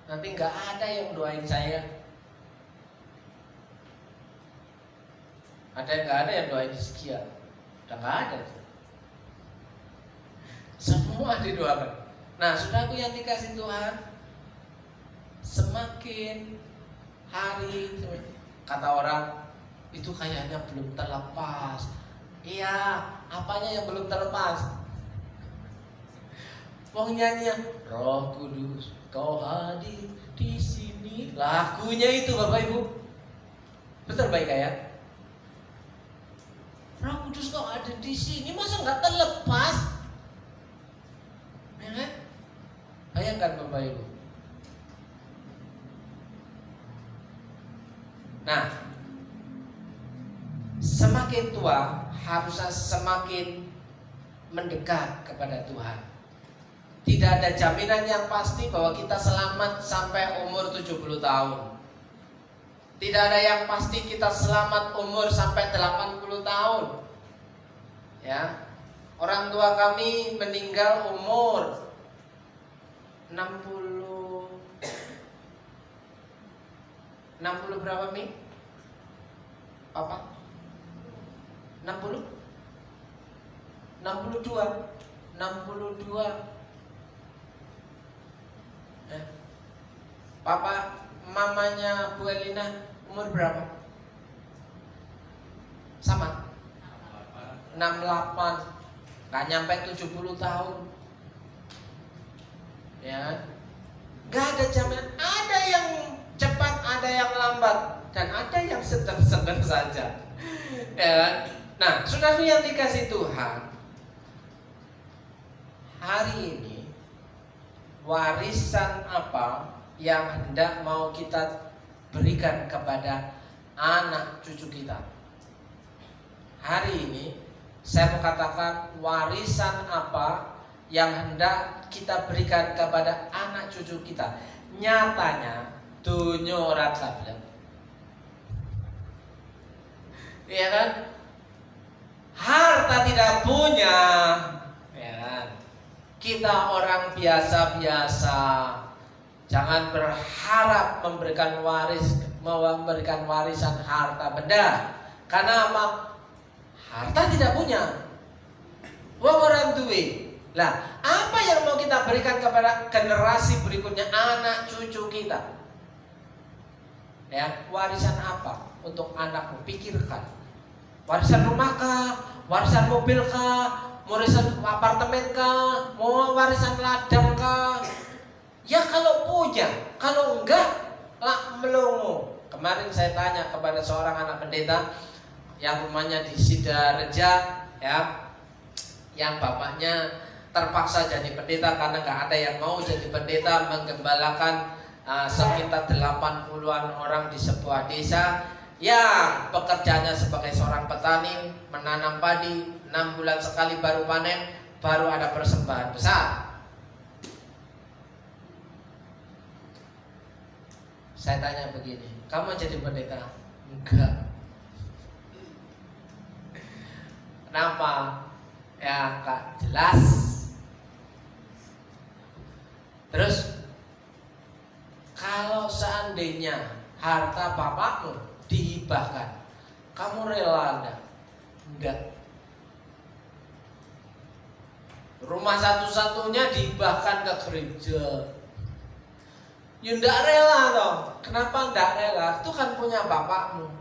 Nanti gak ada yang doain saya. Gak ada yang doain sekian. Udah gak ada. Semua didoakan. Nah, saudaraku yang dikasih Tuhan, semakin hari, kata orang, itu kayaknya belum terlepas. Iya, apanya yang belum terlepas? Wong nyanyinya, Roh Kudus, Kau hadir di sini. Lagunya itu Bapak Ibu, betul baik ya? Roh Kudus Kau ada di sini, masa nggak terlepas? Ya kan? Bayangkan Bapak Ibu. Nah, semakin tua harusnya semakin mendekat kepada Tuhan. Tidak ada jaminan yang pasti bahwa kita selamat sampai umur 70 tahun. Tidak ada yang pasti kita selamat umur sampai 80 tahun. Ya. Orang tua kami meninggal umur 60 berapa Mi? Papa? 60? 62. Papa, mamanya Bu Elina umur berapa? Sama? 68. Gak nyampe 70 tahun. Ya. Gak ada jaminan. Ada yang cepat, ada yang lambat, dan ada yang sedang-sedang saja. Ya kan? Nah, saudara yang dikasih Tuhan, hari ini warisan apa yang hendak mau kita berikan kepada anak cucu kita? Hari ini saya mau katakan, warisan apa yang hendak kita berikan kepada anak cucu kita? Nyatanya dunya ora sableng. Iya kan? Harta tidak punya, ya kan? Kita orang biasa-biasa, jangan berharap memberikan warisan harta benda. Karena apa? Harta tidak punya. Wong orang duwe. Lah, apa yang mau kita berikan kepada generasi berikutnya, anak cucu kita? Ya, warisan apa untuk anakmu? Pikirkan. Warisan rumah kah? Warisan mobil kah? Warisan apartemen kah? Mau warisan ladang kah? Ya kalau punya, kalau enggak lah melongo. Kemarin saya tanya kepada seorang anak pendeta yang rumahnya di Sidareja, ya, yang bapaknya terpaksa jadi pendeta karena nggak ada yang mau jadi pendeta, menggembalakan sekitar 80-an orang di sebuah desa yang pekerjaannya sebagai seorang petani, menanam padi, 6 bulan sekali baru panen, baru ada persembahan besar. Saya tanya begini, kamu jadi pendeta? Enggak. Kenapa? Ya Kak, jelas. Terus kalau seandainya harta bapakmu dihibahkan, kamu rela enggak? Enggak. Rumah satu-satunya dihibahkan ke gereja, ya enggak rela toh. Kenapa enggak rela? Itu kan punya bapakmu.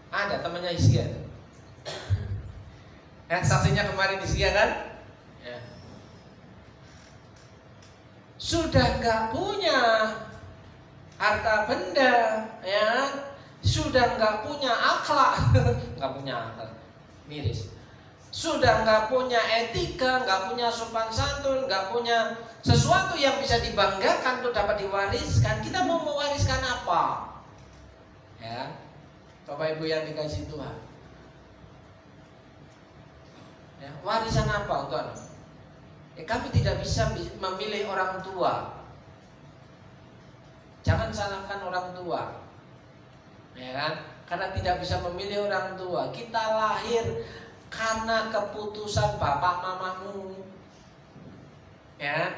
Ada temannya Isya, yang saksinya kemarin Isya kan? Ya. Sudah nggak punya harta benda, ya, sudah nggak punya akhlak, nggak punya akhlak, miris. Sudah nggak punya etika, nggak punya sopan santun, nggak punya sesuatu yang bisa dibanggakan untuk dapat diwariskan. Kita mau mewariskan apa? Ya. Bapak Ibu yang dikasih Tuhan, ya, warisan apa untuk anak? Kami tidak bisa memilih orang tua. Jangan salahkan orang tua, ya kan? Karena tidak bisa memilih orang tua. Kita lahir karena keputusan bapak mamamu, ya.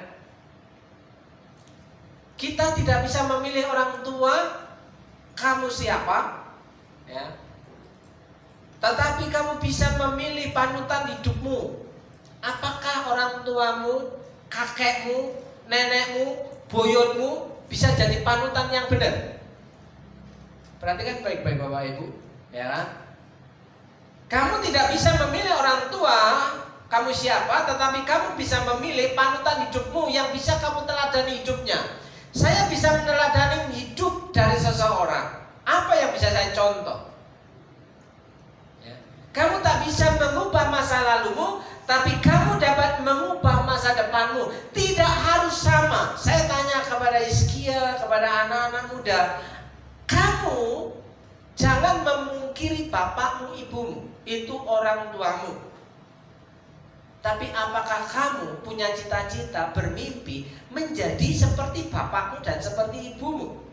Kita tidak bisa memilih orang tua. Kamu siapa? Ya. Tetapi kamu bisa memilih panutan hidupmu. Apakah orang tuamu, kakekmu, nenekmu, boyotmu bisa jadi panutan yang benar? Perhatikan baik-baik Bapak Ibu, ya. Kamu tidak bisa memilih orang tua, kamu siapa, tetapi kamu bisa memilih panutan hidupmu yang bisa kamu teladani hidupnya. Saya bisa meneladani hidup dari seseorang. Apa yang bisa saya contoh? Ya. Kamu tak bisa mengubah masa lalumu, tapi kamu dapat mengubah masa depanmu. Tidak harus sama. Saya tanya kepada Hizkia, kepada anak-anak muda, kamu jangan memungkiri bapakmu, ibumu, itu orang tuamu. Tapi apakah kamu punya cita-cita, bermimpi menjadi seperti bapakmu dan seperti ibumu?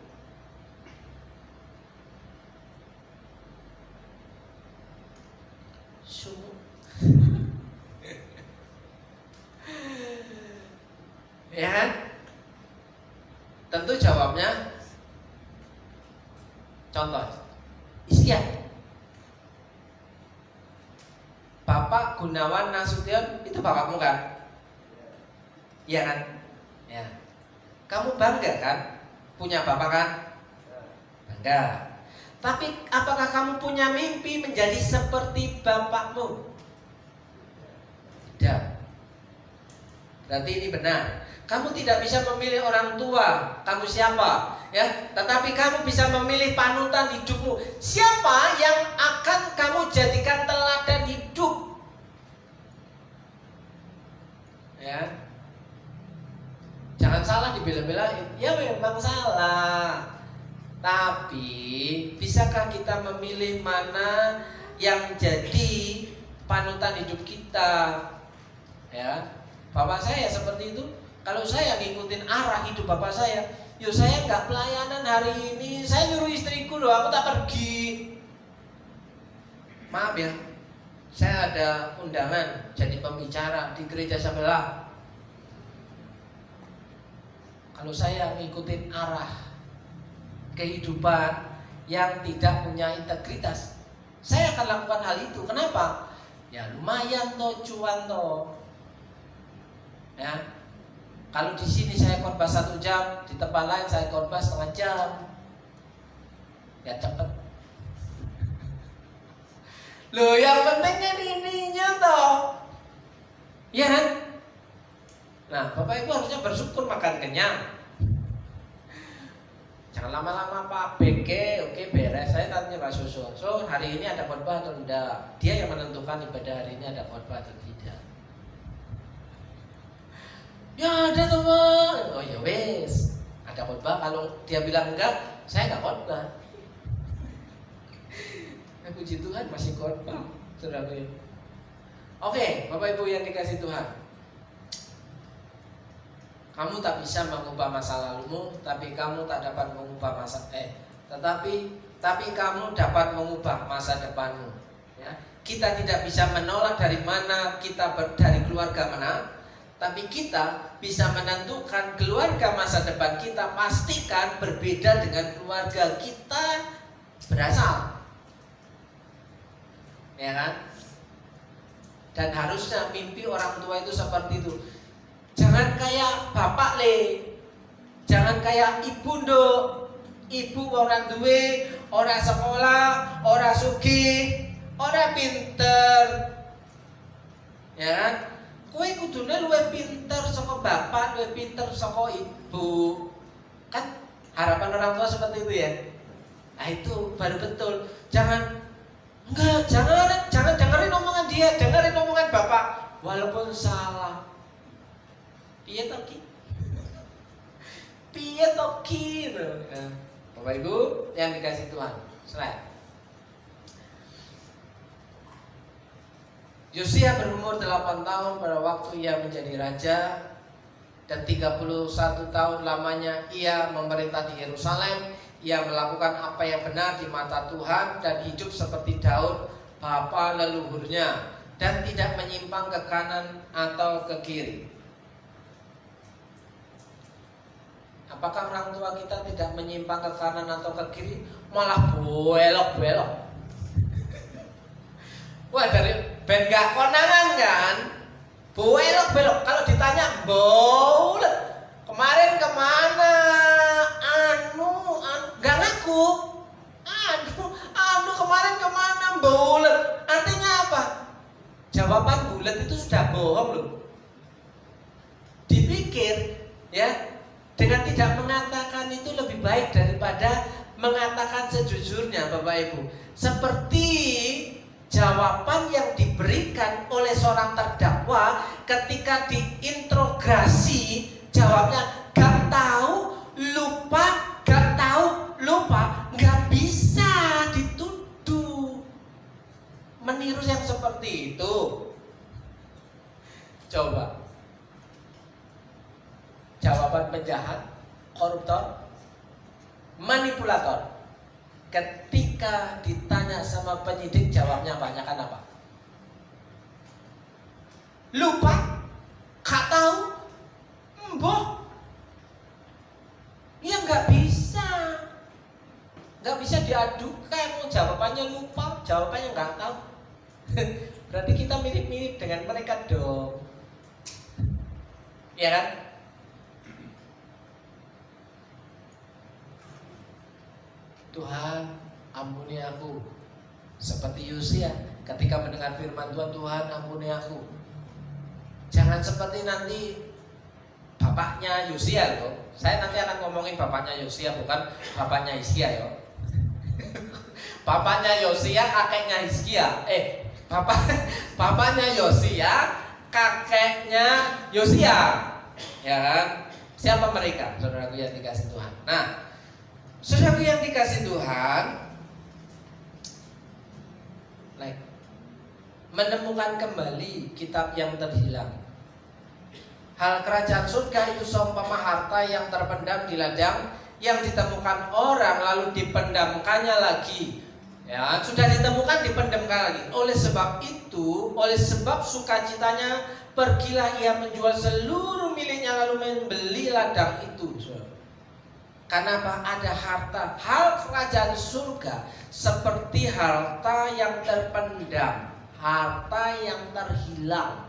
Ya kan? Tentu jawabnya, contoh Isya, Bapak Gunawan Nasution itu bapakmu kan? Iya kan? Ya. Kamu bangga kan? Punya bapak kan? Bangga. Tapi apakah kamu punya mimpi menjadi seperti bapakmu? Tidak. Berarti ini benar. Kamu tidak bisa memilih orang tua, kamu siapa, ya. Tetapi kamu bisa memilih panutan hidupmu. Siapa yang akan kamu jadikan teladan hidup? Ya. Jangan salah dibela-belain. Ya memang salah. Tapi bisakah kita memilih mana yang jadi panutan hidup kita? Ya. Bapak saya seperti itu. Kalau saya ngikutin arah hidup bapak saya, yo saya nggak pelayanan hari ini, saya nyuruh istriku loh, aku tak pergi. Maaf ya, saya ada undangan jadi pembicara di gereja sebelah. Kalau saya ngikutin arah kehidupan yang tidak punya integritas, saya akan lakukan hal itu. Kenapa? Ya lumayan toh, cuan toh. Ya. Kalau di sini saya khotbah 1 jam, di tempat lain saya khotbah setengah jam, ya cepet. Loh, yang penting kan ininya toh, ya kan? Nah, Bapak Ibu harusnya bersyukur makan kenyang. Jangan lama-lama Pak BG, oke beres. Saya tanya Pak Suso, so hari ini ada khotbah atau enggak? Dia yang menentukan ibadah hari ini ada khotbah atau tidak. Ya ada teman. Oh ya wes, ada khotbah. Kalau dia bilang enggak, saya enggak khotbah. Puji Tuhan masih khotbah, saudaraku. Oke, Bapak Ibu yang dikasih Tuhan, kamu tak bisa mengubah masa lalumu, tapi kamu tak dapat mengubah tapi kamu dapat mengubah masa depanmu. Ya, kita tidak bisa menolak dari mana kita dari keluarga mana. Tapi kita bisa menentukan keluarga masa depan kita pastikan berbeda dengan keluarga kita berasal. Ya kan? Dan harusnya mimpi orang tua itu seperti itu. Jangan kayak bapak le, jangan kayak ibu ndo. Ibu orang duwe, orang sekolah, orang sugih, orang pinter. Ya kan? Kowe kudune luwih pinter saka bapak, luwih pinter saka ibu. Kan harapan orang tua seperti itu ya. Nah itu baru betul. Jangan dengerin omongan dia, dengerin omongan bapak walaupun salah. Piye to ki? Piye to ki? Bapak Ibu yang dikasih Tuhan. Slide. Yosia berumur 8 tahun pada waktu ia menjadi raja, dan 31 tahun lamanya ia memerintah di Yerusalem. Ia melakukan apa yang benar di mata Tuhan dan hidup seperti Daud bapa leluhurnya, dan tidak menyimpang ke kanan atau ke kiri. Apakah orang tua kita tidak menyimpang ke kanan atau ke kiri, malah belok-belok? Wah, dari ben gak konangan kan, belok-belok. Kalau ditanya baulet, kemarin kemana? Gak ngaku. Kemarin kemana? Baulet. Artinya apa? Jawaban bulat itu sudah bohong loh. Dipikir ya, dengan tidak mengatakan itu lebih baik daripada mengatakan sejujurnya, Bapak Ibu. Seperti jawaban yang diberikan oleh seorang terdakwa ketika diinterogasi, jawabnya gak tahu, lupa, gak tahu, lupa. Gak bisa dituduh meniru yang seperti itu. Coba jawaban penjahat, koruptor, manipulator, ketika ditanya sama penyidik jawabnya banyakan apa? Lupa, gak tahu, emboh. Ya nggak bisa diadukan. Jawabannya lupa, jawabannya nggak tahu. Berarti kita mirip-mirip dengan mereka dong, ya kan? Tuhan, ampuni aku. Seperti Yosia ketika mendengar firman Tuhan, Tuhan ampuni aku. Jangan seperti nanti bapaknya Yosia loh. Saya nanti akan ngomongin bapaknya Yosia, bukan bapaknya Hizkia ya. Bapaknya Yosia, kakeknya Hizkia. Bapaknya Yosia, kakeknya Yosia. Ya kan? Siapa mereka? Saudaraku yang dikasih Tuhan. Nah, saudaraku yang dikasih Tuhan, menemukan kembali kitab yang terhilang. Hal kerajaan surga itu seumpama harta yang terpendam di ladang, yang ditemukan orang lalu dipendamkannya lagi. Ya, sudah ditemukan dipendamkan lagi. Oleh sebab itu, oleh sebab sukacitanya, pergilah ia menjual seluruh miliknya lalu membeli ladang itu. Karena apa? Ada harta. Hal kerajaan surga seperti harta yang terpendam, harta yang terhilang.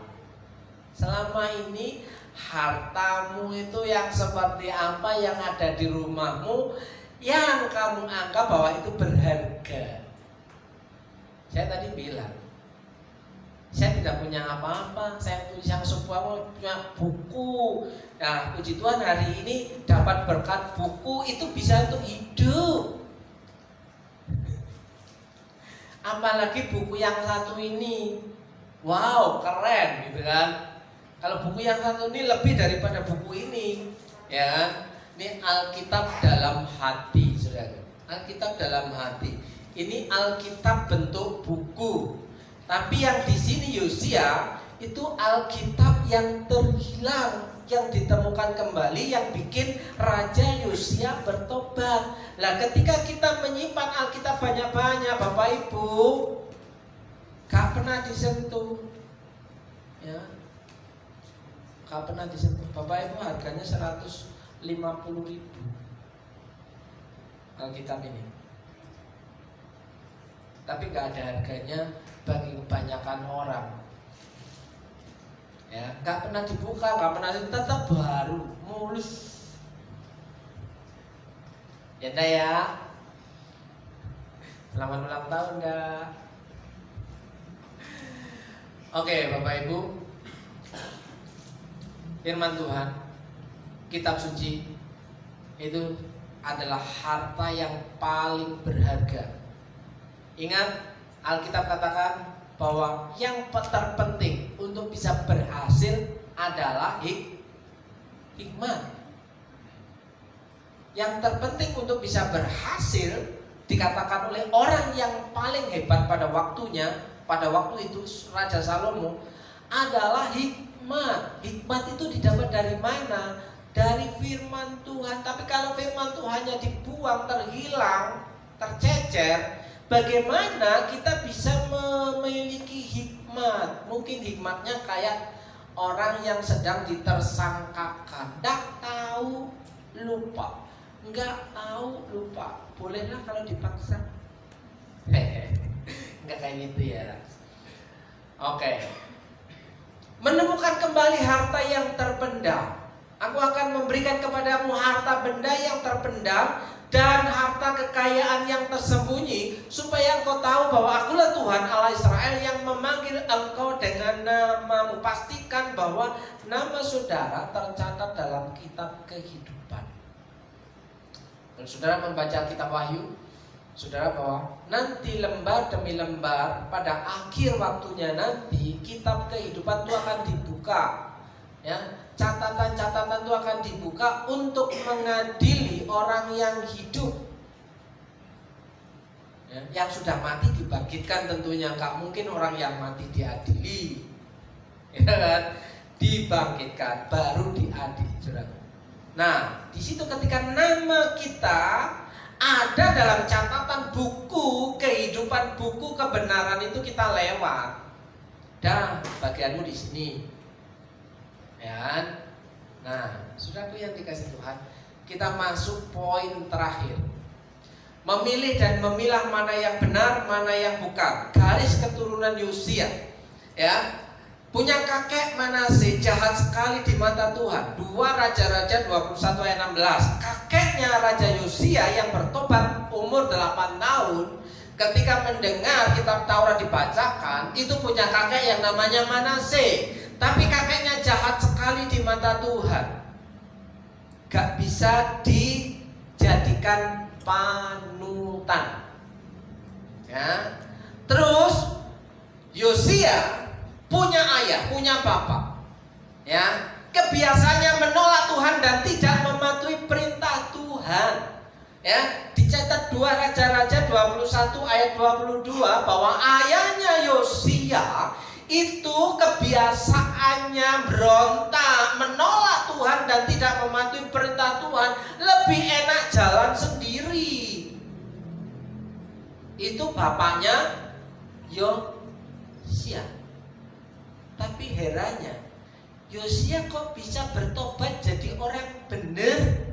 Selama ini hartamu itu yang seperti apa yang ada di rumahmu, yang kamu anggap bahwa itu berharga. Saya tadi bilang, saya tidak punya apa-apa, saya yang sebuah punya buku. Nah, puji Tuhan hari ini dapat berkat buku itu bisa untuk hidup. Apalagi buku yang satu ini, wow, keren gitu kan. Kalau buku yang satu ini lebih daripada buku ini, ya kan? Ini Alkitab dalam hati, saudara. Alkitab dalam hati. Ini Alkitab bentuk buku. Tapi yang di sini Yosia itu Alkitab yang terhilang, yang ditemukan kembali, yang bikin Raja Yosia bertobat. Lah, ketika kita menyimpan Alkitab banyak-banyak, Bapak Ibu, gak pernah disentuh, ya. Gak pernah disentuh. Bapak Ibu, harganya 150.000 Alkitab ini. Tapi gak ada harganya bagi kebanyakan orang. Ya, gak pernah dibuka, gak pernah, tetap baru, mulus. Ya dah ya. Selamat ulang tahun gak? Oke, Bapak Ibu, firman Tuhan, kitab suci itu adalah harta yang paling berharga. Ingat, Alkitab katakan bahwa yang terpenting untuk bisa berhasil adalah hikmat. Yang terpenting untuk bisa berhasil dikatakan oleh orang yang paling hebat pada waktunya, pada waktu itu Raja Salomo, adalah hikmat. Hikmat itu didapat dari mana? Dari firman Tuhan. Tapi kalau firman Tuhannya dibuang, terhilang, tercecer, bagaimana kita bisa memiliki hikmat? Mungkin hikmatnya kayak orang yang sedang ditersangkakan, nggak tahu, lupa. Nggak tahu, lupa. Bolehlah kalau dipaksa. Nggak kayak gitu ya. Oke. Menemukan kembali harta yang terpendam. Aku akan memberikan kepadamu harta benda yang terpendam dan harta kekayaan yang tersembunyi, supaya engkau tahu bahwa akulah Tuhan Allah Israel yang memanggil engkau dengan namamu. Pastikan bahwa nama saudara tercatat dalam kitab kehidupan. Dan saudara membaca kitab Wahyu, saudara, bahwa nanti lembar demi lembar pada akhir waktunya nanti kitab kehidupan itu akan dibuka, ya. Catatan-catatan itu akan dibuka untuk mengadili orang yang hidup, ya. Yang sudah mati dibangkitkan tentunya, nggak mungkin orang yang mati diadili, ya kan? Dibangkitkan baru diadili, saudara. Nah, di situ ketika nama kita ada dalam catatan buku kehidupan, buku kebenaran itu, kita lewat. Dan bagianmu di sini. Ya. Nah, saudaraku yang dikasih Tuhan, kita masuk poin terakhir. Memilih dan memilah mana yang benar, mana yang bukan. Garis keturunan Yosia. Ya. Punya kakek Manase jahat sekali di mata Tuhan. 2 Raja-Raja 21 ayat 16. Kakeknya Raja Yosia yang bertobat umur 8 tahun, ketika mendengar kitab Taurat dibacakan, itu punya kakek yang namanya Manase. Tapi kakeknya jahat sekali di mata Tuhan. gak bisa dijadikan panutan. Ya. Terus Yosia punya ayah, punya bapak. Ya, kebiasaannya menolak Tuhan dan tidak mematuhi perintah Tuhan. Ya, dicatat 2 Raja-Raja 21 ayat 22 bahwa ayahnya Yosia itu kebiasaannya berontak, menolak Tuhan dan tidak mematuhi perintah Tuhan. Lebih enak jalan sendiri. Itu bapaknya Yosia. Tapi herannya, Yosia kok bisa bertobat jadi orang benar?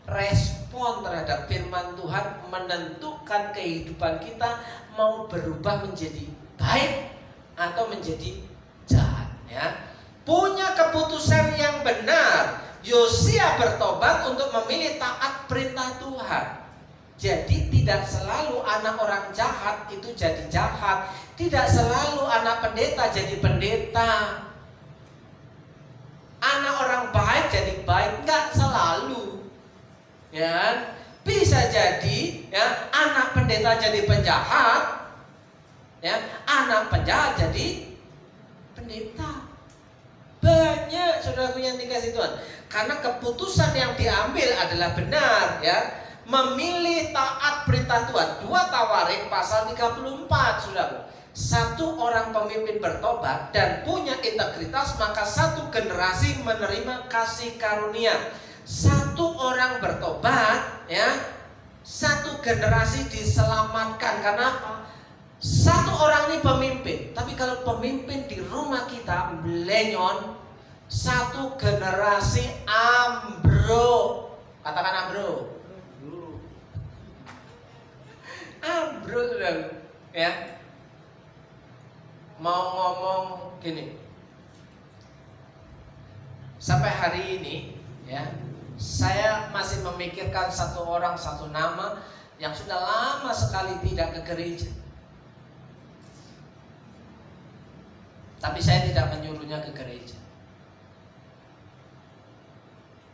Respon terhadap firman Tuhan menentukan kehidupan kita mau berubah menjadi baik atau menjadi jahat, ya. Punya keputusan yang benar. Yosia bertobat untuk memilih taat perintah Tuhan. Jadi tidak selalu anak orang jahat itu jadi jahat, tidak selalu anak pendeta jadi pendeta. Anak orang baik jadi baik, enggak selalu. Ya, bisa jadi ya anak pendeta jadi penjahat, ya anak penjahat jadi pendeta. Banyak saudaraku yang dikasih Tuhan, karena keputusan yang diambil adalah benar, ya. Memilih taat perintah Tuhan. 2 Tawarik pasal 34, saudaraku. Satu orang pemimpin bertobat dan punya integritas, maka satu generasi menerima kasih karunia. Satu orang bertobat, ya, satu generasi diselamatkan. Kenapa? Satu orang ini pemimpin, tapi kalau pemimpin di rumah kita belenyon, satu generasi ambruk. Katakan ambruk. Ambruk, saudara. Ya. Mau ngomong gini. Sampai hari ini, ya, saya masih memikirkan satu orang, satu nama yang sudah lama sekali tidak ke gereja. Tapi saya tidak menyuruhnya ke gereja.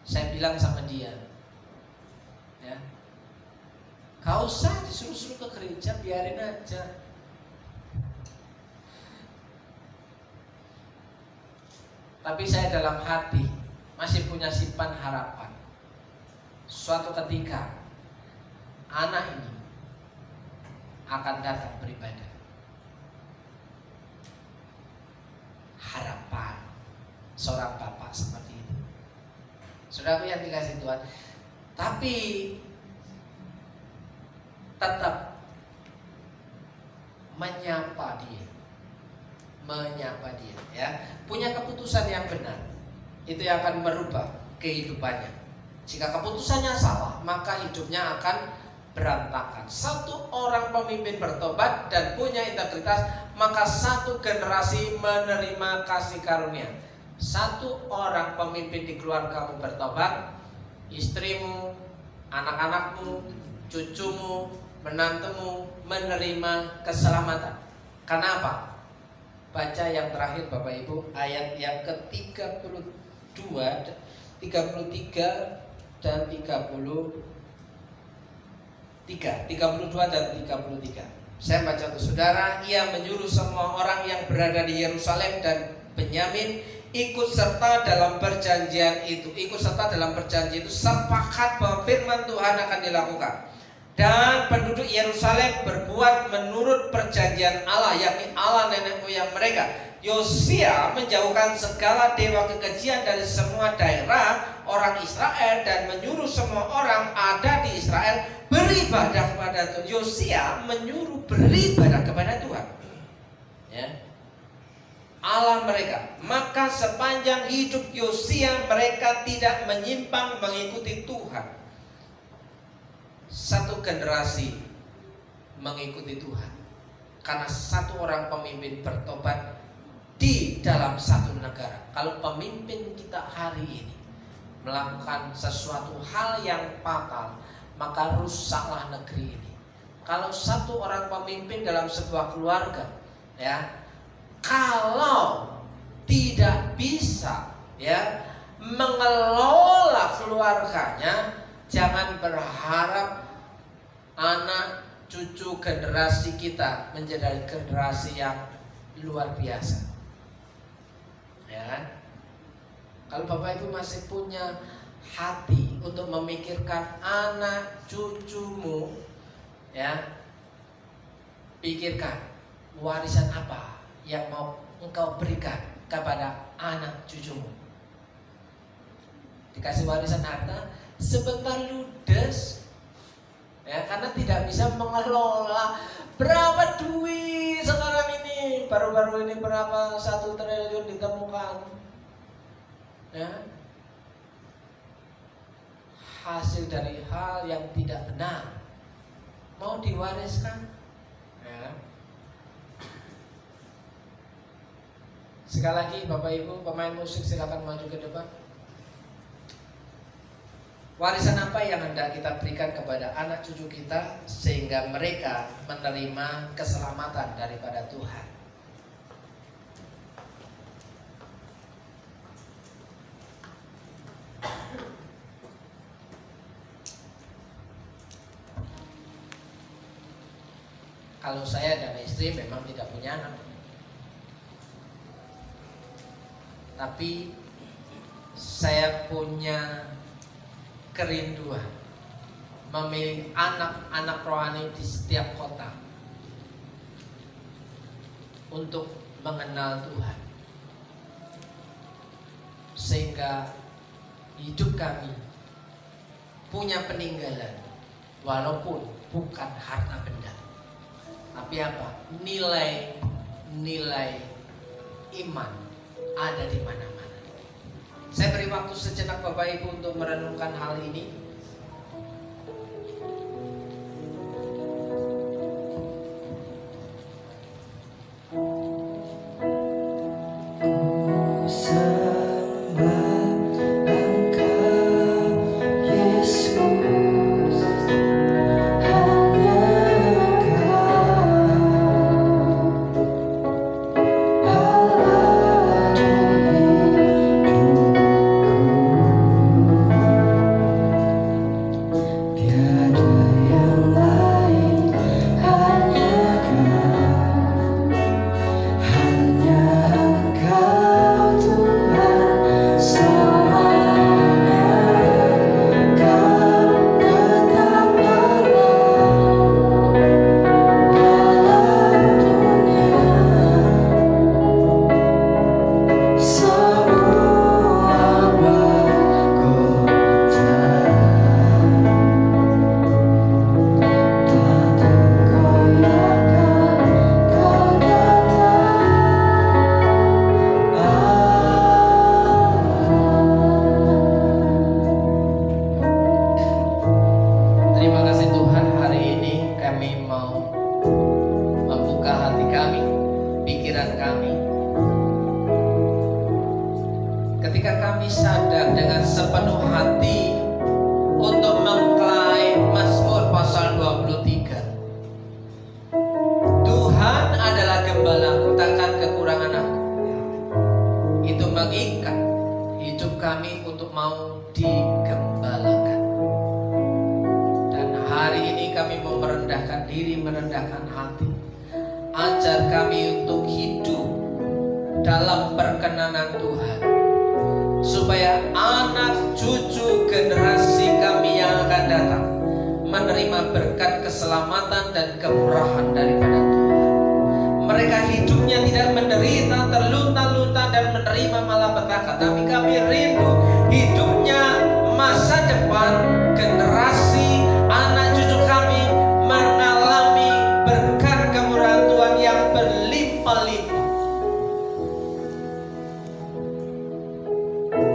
Saya bilang sama dia, ya, gak usah disuruh-suruh ke gereja, biarin aja. Tapi saya dalam hati masih punya simpan harapan. Suatu ketika anak ini akan datang beribadah. Harapan seorang bapak seperti itu, saudara yang dikasih Tuhan. Tapi tetap menyapa dia, ya. Punya keputusan yang benar, itu yang akan merubah kehidupannya. Jika keputusannya salah, maka hidupnya akan berantakan. Satu orang pemimpin bertobat dan punya integritas, maka satu generasi menerima kasih karunia. Satu orang pemimpin di keluargamu bertobat, istrimu, anak-anakmu, cucumu, menantumu menerima keselamatan. Kenapa? Baca yang terakhir Bapak Ibu, ayat yang ke-32, 33 dan 32 dan 33. Saya baca untuk saudara. Ia menyuruh semua orang yang berada di Yerusalem dan Benyamin ikut serta dalam perjanjian itu. Sepakat bahwa firman Tuhan akan dilakukan. Dan penduduk Yerusalem berbuat menurut perjanjian Allah, yakni Allah nenek moyang mereka. Yosia menjauhkan segala dewa kekejian dari semua daerah orang Israel dan menyuruh semua orang ada di Israel beribadah kepada Tuhan. Yosia menyuruh beribadah kepada Tuhan, ya, Allah mereka. Maka sepanjang hidup Yosia mereka tidak menyimpang mengikuti Tuhan. Satu generasi mengikuti Tuhan karena satu orang pemimpin bertobat di dalam satu negara. Kalau pemimpin kita hari ini melakukan sesuatu hal yang fatal, maka rusaklah negeri ini. Kalau satu orang pemimpin dalam sebuah keluarga, ya, kalau tidak bisa, ya, mengelola keluarganya, jangan berharap anak cucu generasi kita menjadi generasi yang luar biasa. Ya. Kalau Bapak Ibu masih punya hati untuk memikirkan anak cucumu, ya, pikirkan warisan apa yang mau engkau berikan kepada anak cucumu. Dikasih warisan harta sebentar ludes, ya, karena tidak bisa mengelola. Berapa duit sekarang ini, baru-baru ini berapa 1 triliun ditemukan, ya, hasil dari hal yang tidak benar mau diwariskan, ya. Sekali lagi Bapak Ibu pemain musik silakan maju ke depan. Warisan apa yang hendak kita berikan kepada anak cucu kita sehingga mereka menerima keselamatan daripada Tuhan? Kalau saya dan istri memang tidak punya anak, tapi saya punya kerinduan memilih anak-anak rohani di setiap kota untuk mengenal Tuhan, sehingga hidup kami punya peninggalan walaupun bukan harta benda, tapi apa? Nilai iman ada di mana-mana. Saya beri waktu sejenak Bapak Ibu untuk merenungkan hal ini.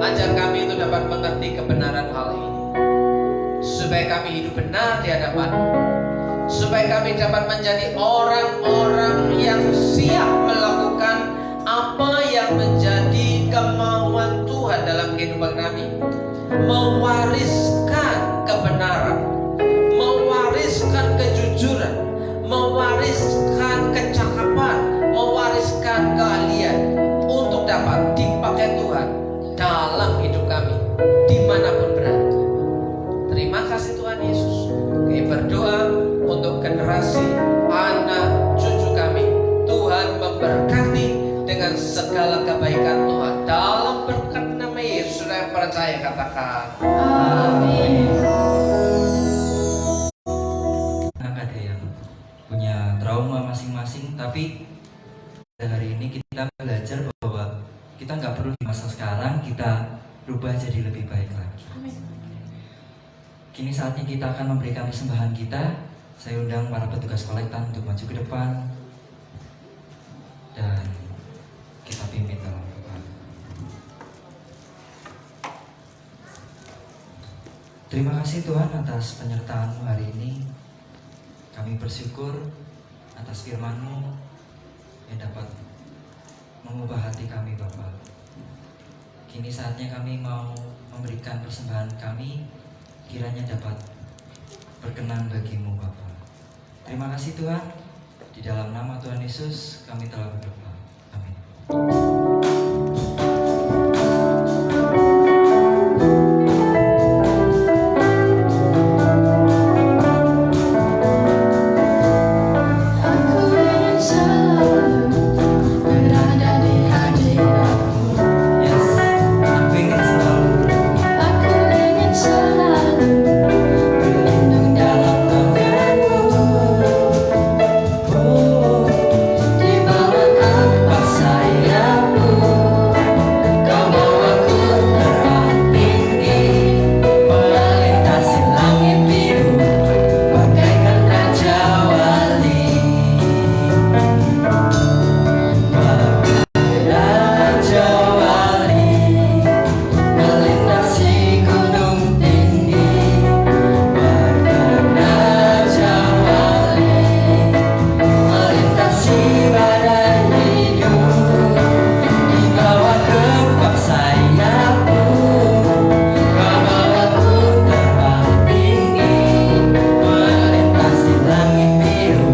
Ajar kami itu dapat mengerti kebenaran hal ini, supaya kami hidup benar di hadapan-Mu, supaya kami dapat menjadi orang-orang yang siap melakukan apa yang menjadi kemauan Tuhan dalam kehidupan kami, mewariskan kebenaran, mewariskan kejujuran, mewariskan kecakapan, mewariskan keahlian untuk dapat dipakai Tuhan dalam hidup kami dalam kebaikan Tuhan, dalam berkat nama Yesus. Sudah yang percaya katakan Amin. Ada yang punya trauma masing-masing, tapi hari ini kita belajar bahwa kita nggak perlu di masa sekarang kita berubah jadi lebih baik lagi. Amin. Kini saatnya kita akan memberikan persembahan kita. Saya undang para petugas kolektan untuk maju ke depan dan kita pimpin dalam doa. Terima kasih Tuhan atas penyertaan-Mu hari ini. Kami bersyukur atas firman-Mu yang dapat mengubah hati kami Bapa. Kini saatnya kami mau memberikan persembahan kami, kiranya dapat berkenan bagi-Mu Bapa. Terima kasih Tuhan. Di dalam nama Tuhan Yesus kami telah berdoa. Amin. Aku ingin selalu berada di hadirat-Mu. Yes, aku ingin selalu Aku ingin selalu berlindung dalam tangan-Mu. oh, Di bawah kepak sayap-Mu, Kau bawaku terbang tinggi, melintasi langit biru, bagaikan raja wali. Raja Wali, melintasi gunung tinggi, bagaikan Raja Wali, melintasi badai hidup. Di bawah kepak sayap-Mu, Kau bawaku terbang tinggi, melintasi langit biru,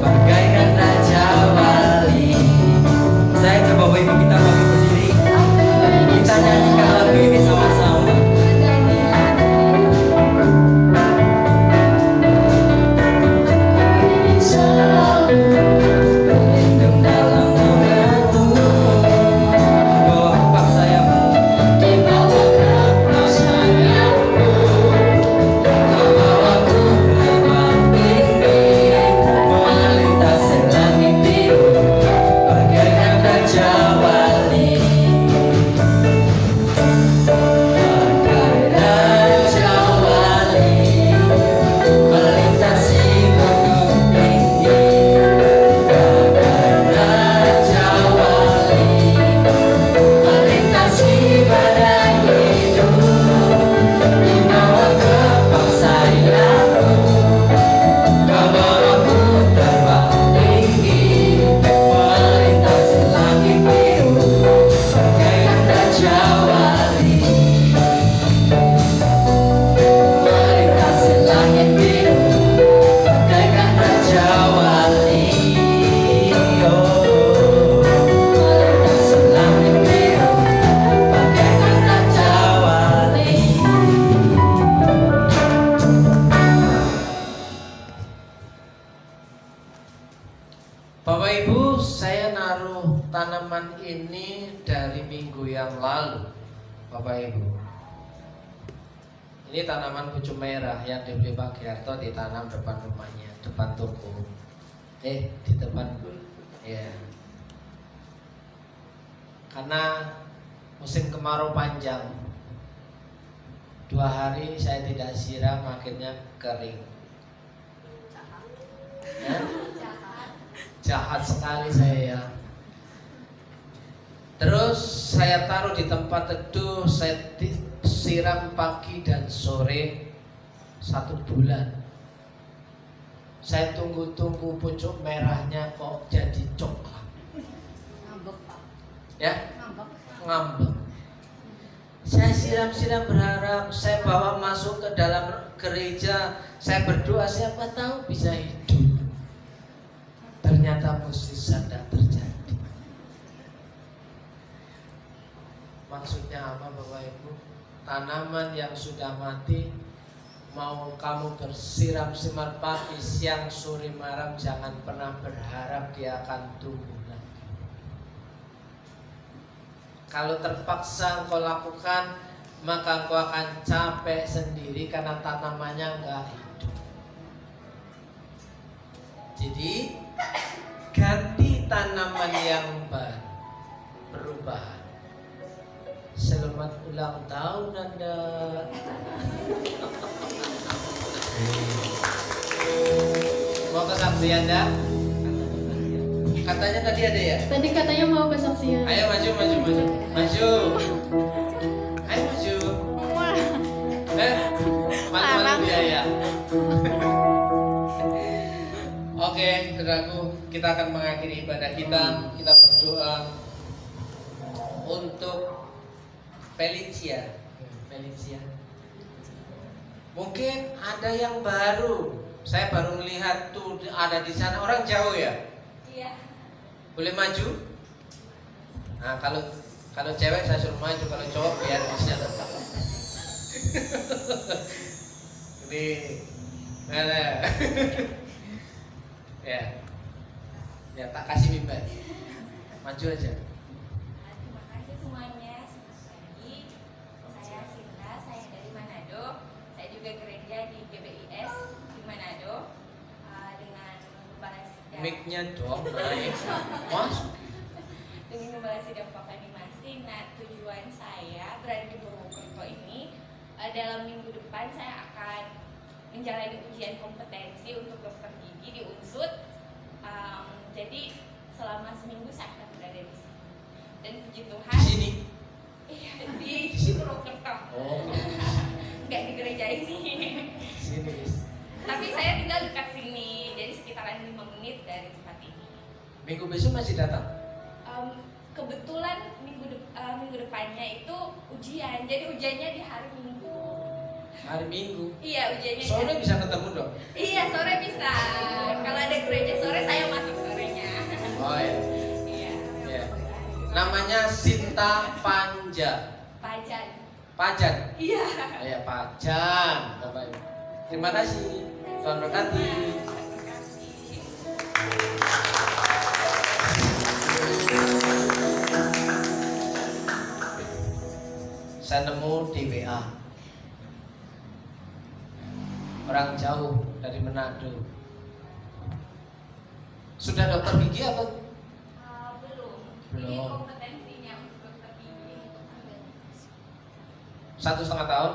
bagaikan Raja Wali. Saya coba Bapak Ibu kita bagi berdiri. Kita nyanyikan lagu ini sama-sama. Berlindung dalam tangan-Mu, bawah kepak sayap-Mu, Kau bawaku terbang tinggi, melintasi langit biru, bagaikan Raja Wali. Bagai Raja Wali, melintasi gunung tinggi, bagai Raja Wali, melintasi badai hidup. Di bawah kepak sayap-Mu, Kau bawaku terbang tinggi, melintasi langit biru, bagaikan Raja Wali. Melintasi langit biru, bagaikan Raja Wali. Oh, melintasi langit biru, bagaikan Raja Wali. Bapak Ibu, saya naruh tanaman ini dari minggu yang lalu. Bapak Ibu, ini tanaman pucuk merah yang dibeli Pak Giarto, ditanam depan rumahnya, depan toko. Di depan, ya. Karena musim kemarau panjang, 2 hari saya tidak siram, akhirnya kering. Ya? Jahat sekali saya. Terus saya taruh di tempat teduh, saya siram pagi dan sore 1 bulan. Saya tunggu-tunggu pucuk merahnya kok jadi coklat. Ngambek, Pak. Ya, Ngambek. ngambek. Saya siram-siram berharap, saya bawa masuk ke dalam gereja, saya berdoa siapa tahu bisa hidup. Ternyata mukjizat tidak terjadi. Maksudnya apa Bapak Ibu? Tanaman yang sudah mati, mau kamu bersiram-siram pagi, siang, sore, malam, jangan pernah berharap dia akan tumbuh lagi. Kalau terpaksa engkau lakukan, maka engkau akan capek sendiri karena tanamannya enggak hidup. Jadi ganti tanaman yang baru, perubahan. Selamat ulang tahun Anda. Mau kesaksian Anda? Katanya tadi ada ya? Tadi katanya mau kesaksian. Ayo maju. Maju. Ayo maju. Malu-malu biaya. Oke, saudaraku, kita akan mengakhiri ibadah kita. Kita berdoa untuk Felicia. Mungkin ada yang baru. Saya baru melihat tuh ada di sana orang jauh ya. Iya. Boleh maju? Nah, kalau cewek saya suruh maju, kalau cowok biar bisa tetap. Ini mana? Ya tak kasih mimbar. Maju aja. Terima kasih semuanya. Selamat pagi. Saya Sinta, saya dari Manado. Saya juga gereja di GBIS di Manado. Dengan Gembala Sidang. Mic-nya dong naik. Mas, Dengan Gembala Sidang Papa Dimasi. Nah, tujuan saya berada di Purwokerto ini dalam minggu depan saya akan menjalani ujian kompetensi untuk dokter gigi di Unsud. Jadi selama seminggu saya akan berada di sini. Dan puji Tuhan. di sini. Iya, di Purwokerto. Oh, Nggak di gereja ini. sini. Tapi saya tinggal dekat sini, jadi sekitaran 5 menit dari tempat ini. Minggu besok masih datang. Kebetulan minggu depannya itu ujian, jadi ujiannya di hari Minggu. Hari Minggu. Iya, ujiannya. Sore bisa ketemu dong. Iya, sore bisa. Kalau ada gereja sore, saya masuk sorenya. Oh ya. Iya. Ya. Namanya Sinta Panja. Pajan. Iya. Ya Pajan. Bapak Ibu. Terima kasih. Tuhan berkati. Terima kasih. Saya nemu di WA orang jauh dari Manado. Sudah dokter gigi apa? Belum. Belum. Ini kompetensinya untuk dokter gigi. 1,5 tahun.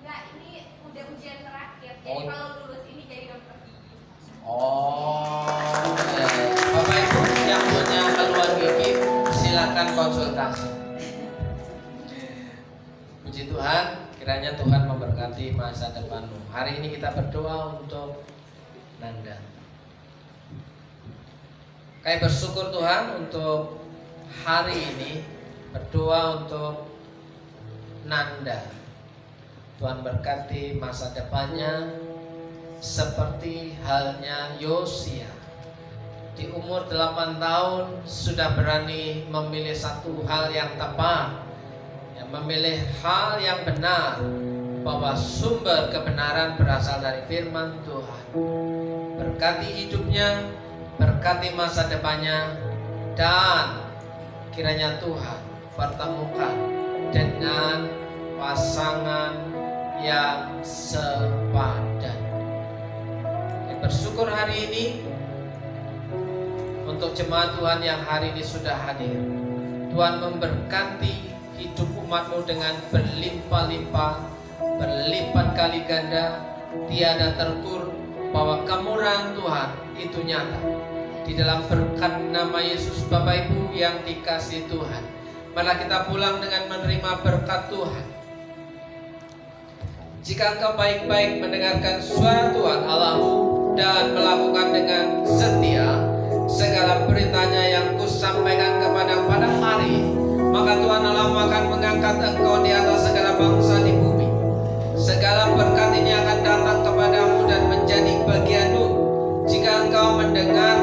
Enggak, ini udah ujian terakhir. Jadi Oh. kalau lulus ini jadi dokter gigi. Oh, ya. Bapak Ibu yang punya keluhan gigi silakan konsultasi. Puji Tuhan, kiranya Tuhan memberkati masa depanmu. Hari ini kita berdoa untuk Nanda. Kayak bersyukur Tuhan untuk hari ini, berdoa untuk Nanda. Tuhan berkati masa depannya seperti halnya Yosia. Di umur 8 tahun sudah berani memilih satu hal yang tepat, memilih hal yang benar, bahwa sumber kebenaran berasal dari firman Tuhan. Berkati hidupnya, berkati masa depannya, dan kiranya Tuhan pertemukan dengan pasangan yang sepadan. Bersyukur hari ini untuk jemaat Tuhan yang hari ini sudah hadir. Tuhan memberkati hidup umatmu dengan berlimpah-limpah, berlipat kali ganda, tiada terukur, bahwa kemurahan Tuhan itu nyata. Di dalam berkat nama Yesus, Bapak Ibu yang dikasihi Tuhan, malah kita pulang dengan menerima berkat Tuhan. Jika engkau baik-baik mendengarkan suara Tuhan Allahmu dan melakukan dengan setia segala perintahnya yang kusampaikan kepada pada hari, maka Tuhan Allah akan mengangkat engkau di atas segala bangsa di bumi. Segala berkat ini akan datang kepadamu dan menjadi bagianmu jika engkau mendengar